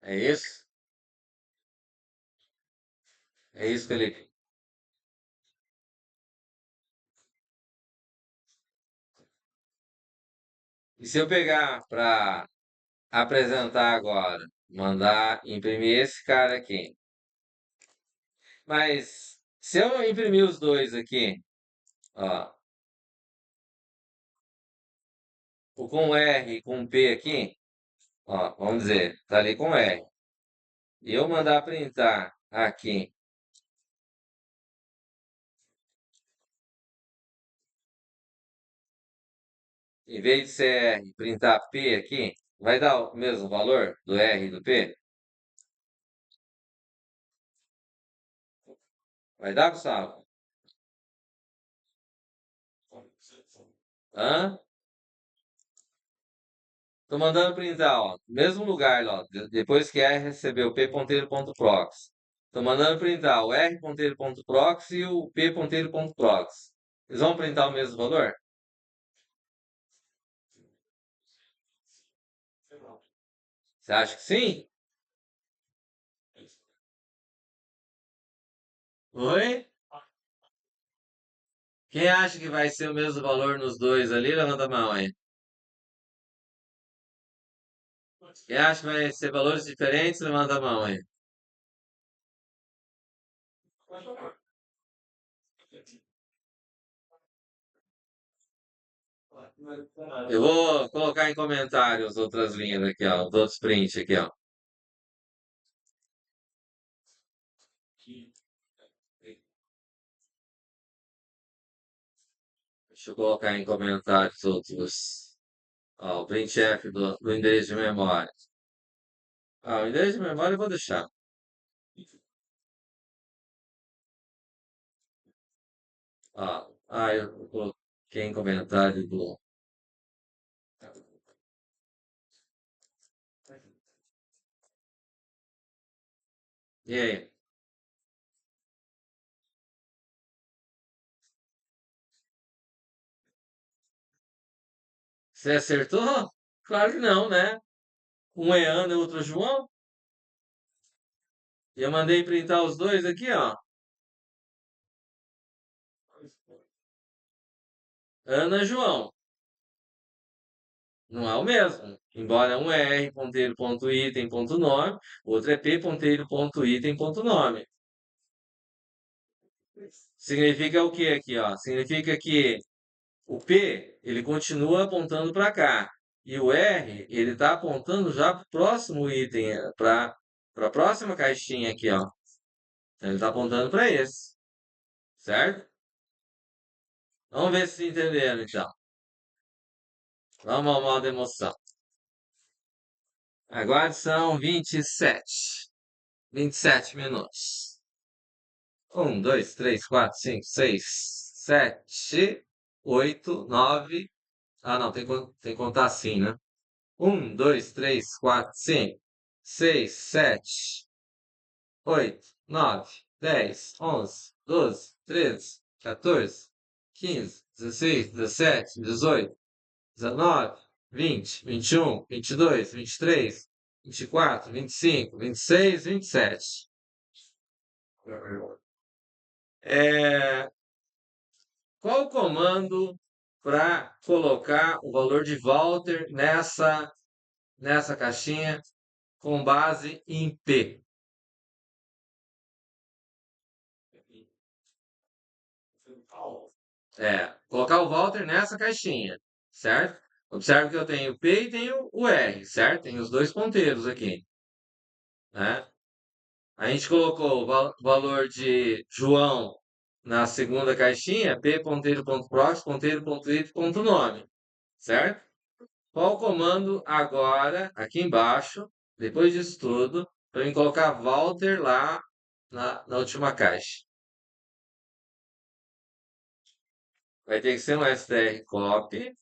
É isso? É isso que ele. E se eu pegar para apresentar agora, mandar imprimir esse cara aqui. Mas se eu imprimir os dois aqui, ó, o com R e com P aqui, ó, vamos dizer, tá ali com R. E eu mandar printar aqui, em vez de ser R, printar P aqui, vai dar o mesmo valor do R e do P? Vai dar, Gustavo? Hã? Tô mandando printar, ó, mesmo lugar, ó, depois que R recebeu P ponteiro ponto prox. Tô mandando printar o R ponteiro ponto prox e o P ponteiro ponto prox. Eles vão printar o mesmo valor? Você acha que sim? Oi? Quem acha que vai ser o mesmo valor nos dois ali, levanta a mão aí. Quem acha que vai ser valores diferentes, levanta a mão aí. Eu vou colocar em comentários outras linhas aqui, ó, os outros prints aqui, ó. Deixa eu colocar em comentários outros. Ó, o printf do endereço de memória. O endereço de memória eu vou deixar. Eu coloquei em comentário do. E aí? Você acertou? Claro que não, né? Um é Ana e outro é João. E eu mandei printar os dois aqui, ó. Ana e João. Não é o mesmo. Embora um é R ponteiro ponto item ponto nome, outro é P ponteiro ponto item ponto nome. Significa o que aqui, ó? Significa que o P, ele continua apontando para cá. E o R, ele está apontando já para o próximo item, para a próxima caixinha aqui, ó. Então, ele está apontando para esse, certo? Vamos ver se entenderam, então. Vamos ao modo emoção. Agora são 27 minutos. 1, 2, 3, 4, 5, 6, 7, 8, 9. Não, tem que contar assim, né? 1, 2, 3, 4, 5, 6, 7, 8, 9, 20, 21, 22, 23, 24, 25, 26, 27. Qual o comando para colocar o valor de Walter nessa caixinha com base em P? Colocar o Walter nessa caixinha, certo? Observe que eu tenho o P e tenho o R, certo? Tem os dois ponteiros aqui, né? A gente colocou o valor de João na segunda caixinha, P ponteiro ponto prox, ponteiro ponto it, ponto nome, certo? Qual o comando agora, aqui embaixo, depois disso tudo, para eu colocar Walter lá na última caixa? Vai ter que ser um str copy.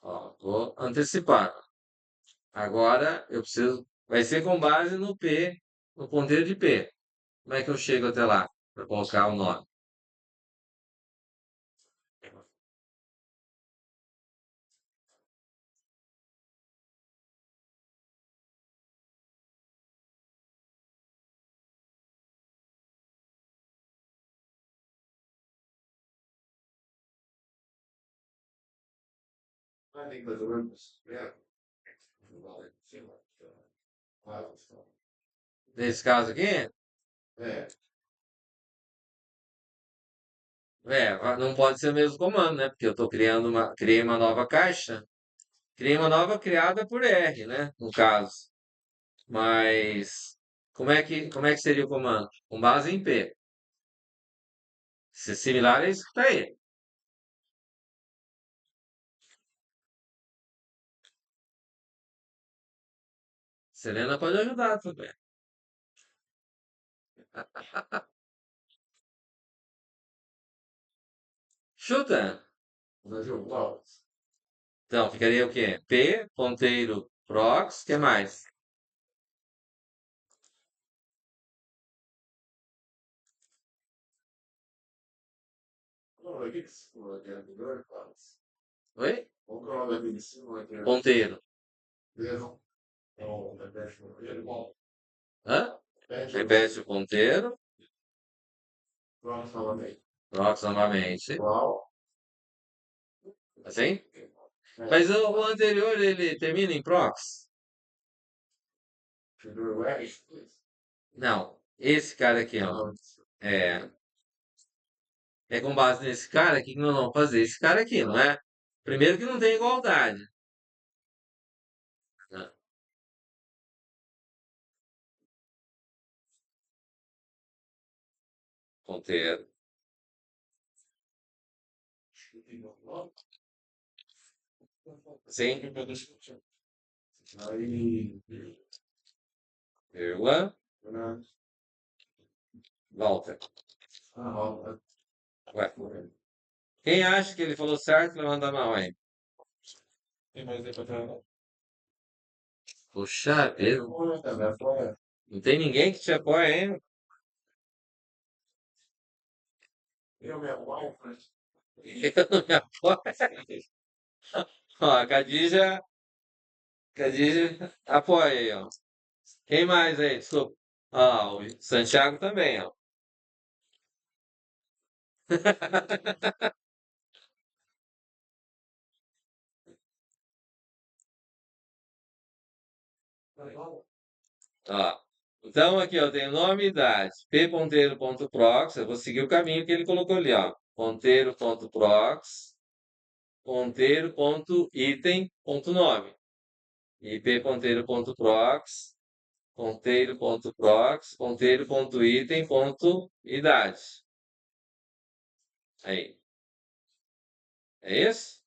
Ó, vou antecipar. Agora eu preciso. Vai ser com base no P, no ponteiro de P. Como é que eu chego até lá para colocar o nome? Nesse caso aqui, não pode ser o mesmo comando, né? Porque eu estou criei uma nova caixa, criei uma nova criada por R, né? No caso. Mas como é que seria o comando? Com base em P. Se similar a isso que está aí. Selena pode ajudar também. Chuta! Então, ficaria o quê? P, ponteiro, prox, o que mais? Oi? Ponteiro. Hã? Repete o ponteiro. Prox novamente. Assim? Mas o anterior, ele termina em prox? Não. Esse cara aqui, ó. É, é com base nesse cara aqui que nós vamos fazer. Esse cara aqui, não é? Primeiro que não tem igualdade, né? Ponteiro. Sim, Aí, vírgula, né? volta. Ó, Ué. Quem acha que ele falou certo, levanta a mão aí. tem mais aí pra trás? Puxa vida, Olha, cara, olha. não tem ninguém que te apoia ainda. Eu me apoio, mas Eu não me apoio. Ó, a Khadija apoia aí, ó. Quem mais aí? Desculpa. Ah, o Santiago também, ó. Ó. Então, aqui, ó, tem nome e idade. P.ponteiro.prox. Eu vou seguir o caminho que ele colocou ali, ó. Ponteiro.prox, ponteiro.item.nome. E p.ponteiro.prox, ponteiro.prox, ponteiro.item.idade. Aí. É isso?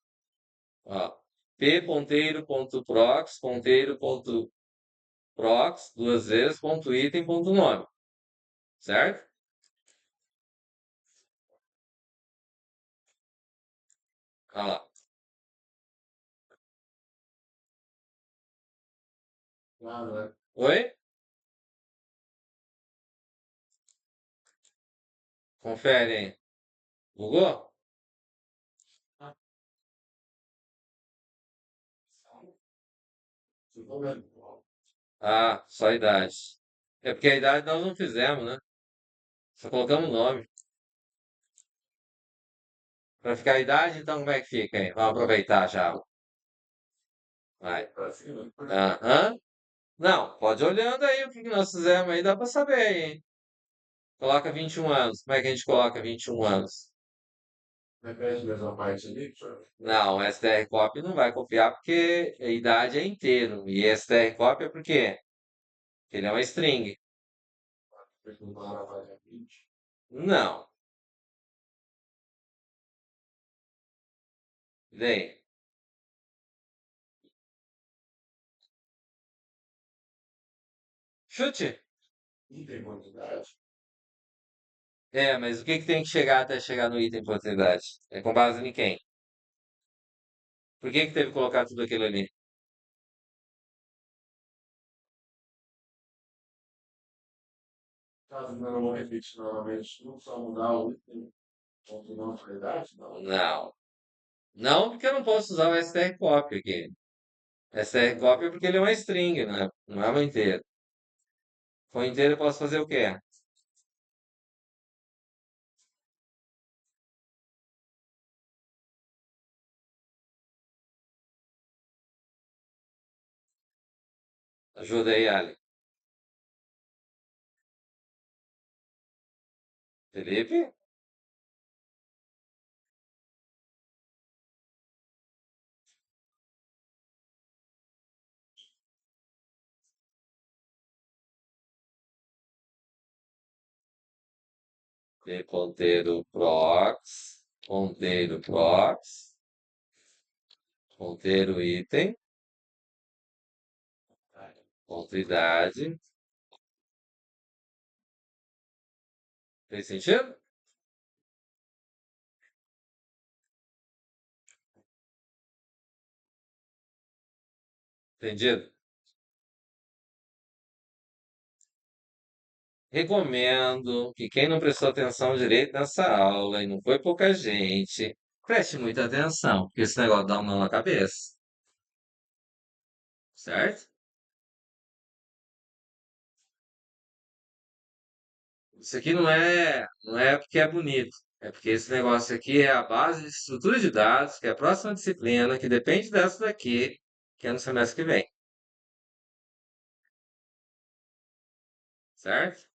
Ó. p.ponteiro.prox, ponteiro.prox, duas vezes, ponto item, ponto nome. Certo? Olha lá. claro, né? Oi? Confere aí. Bugou? Ficou vendo? Ah, só a idade. É porque a idade nós não fizemos, né? Só colocamos o nome. Pra ficar a idade, então como é que fica aí? Vamos aproveitar já. Vai. Pra cima. Aham. Não, pode ir olhando aí o que que nós fizemos aí, dá pra saber aí, hein? Coloca 21 anos. Como é que a gente coloca 21 anos? Repete a mesma parte ali, senhor. Não, o STR Copy não vai copiar porque a idade é inteiro. E STR Copy é por quê? Porque ele é uma string. Perguntar na página 20. Não. E daí? Chute. Item quantidade. É, mas o que que tem que chegar até chegar no item oportunidade? É com base em quem? Por que que teve que colocar tudo aquilo ali? Caso não vou repetir novamente, não só mudar o item, ponto não qualidade, não. Não. Não, porque eu não posso usar o str copy aqui. Str copy é porque ele é uma string, né? Não é uma inteira. Com inteiro eu posso fazer o quê? Ajuda aí, Ali. Felipe? E ponteiro prox, ponteiro item, ponto idade. Fez sentido? Entendido? Recomendo que quem não prestou atenção direito nessa aula, e não foi pouca gente, preste muita atenção, porque esse negócio dá uma mão na cabeça, certo? Isso aqui não é porque é bonito, é porque esse negócio aqui é a base de estrutura de dados, que é a próxima disciplina, que depende dessa daqui, que é no semestre que vem, certo?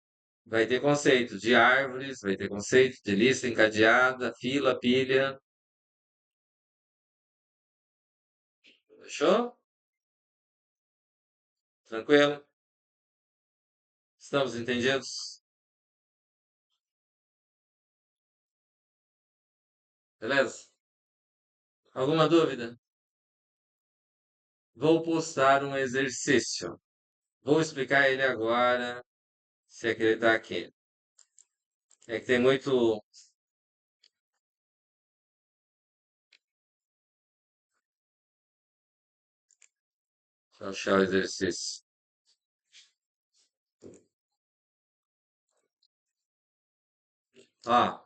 Vai ter conceito de árvores, vai ter conceito de lista encadeada, fila, pilha, fechou? Tranquilo? Estamos entendidos? Beleza? Alguma dúvida? Vou postar um exercício. Vou explicar ele agora, se é que ele está aqui. É que tem muito. Deixa eu achar o exercício. Ó,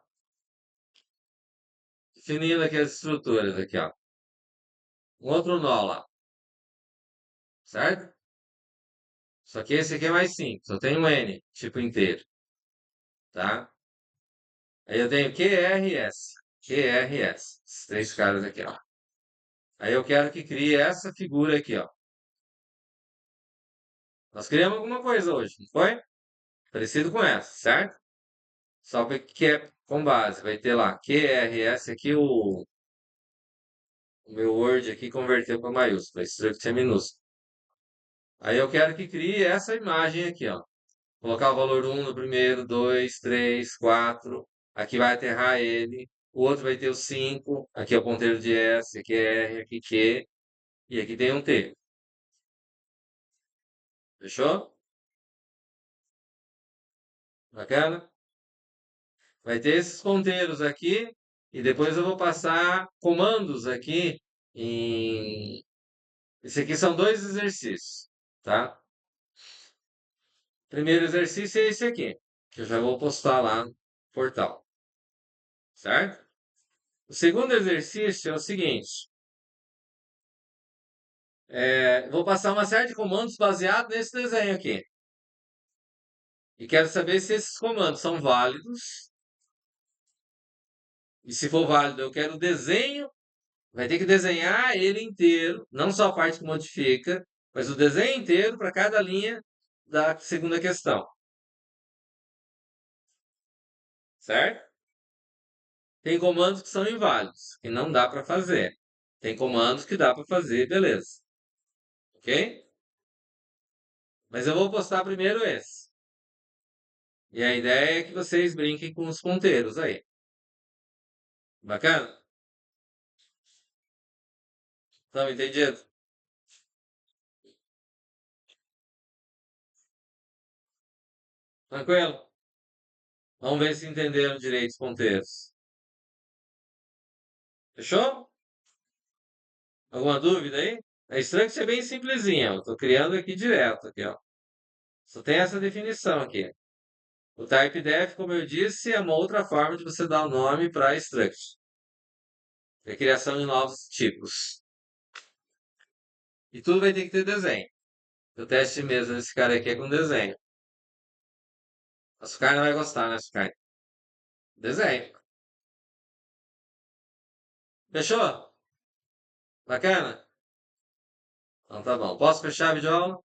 definindo aqui as estruturas aqui, ó. Um outro nó lá, certo? Só que esse aqui é mais simples, só tem um N, tipo inteiro, tá? Aí eu tenho QRS, QRS, esses três caras aqui, ó. Aí eu quero que crie essa figura aqui, ó. Nós criamos alguma coisa hoje, não foi? Parecido com essa, certo? Só que é com base, vai ter lá QRS aqui, o meu Word aqui converteu para maiúsculo, struct é minúsculo. Aí eu quero que crie essa imagem aqui, ó. Colocar o valor 1 no primeiro, 2, 3, 4. Aqui vai aterrar ele. O outro vai ter o 5. Aqui é o ponteiro de S, aqui é R, aqui Q. E aqui tem um T. Fechou? Bacana? Vai ter esses ponteiros aqui. E depois eu vou passar comandos aqui em... Esse aqui são dois exercícios, tá? Primeiro exercício é esse aqui, que eu já vou postar lá no portal, certo? O segundo exercício é o seguinte: vou passar uma série de comandos baseados nesse desenho aqui. E quero saber se esses comandos são válidos. E se for válido, eu quero o desenho. Vai ter que desenhar ele inteiro, não só a parte que modifica, mas o desenho inteiro para cada linha da segunda questão. Certo? Tem comandos que são inválidos, que não dá para fazer. Tem comandos que dá para fazer, beleza. Ok? Mas eu vou postar primeiro esse. E a ideia é que vocês brinquem com os ponteiros aí. Bacana? Estão entendido? Tranquilo? Vamos ver se entenderam direito os ponteiros. Fechou? Alguma dúvida aí? É estranho que seja bem simplesinha. Eu estou criando aqui direto, aqui, ó. Só tem essa definição aqui. O typedef, como eu disse, é uma outra forma de você dar o nome para struct. É a criação de novos tipos. E tudo vai ter que ter desenho. O teste mesmo desse cara aqui é com desenho. A Sukai não vai gostar, né, Sukai? Desenho. Fechou? Bacana? Então tá bom. Posso fechar a videoaula?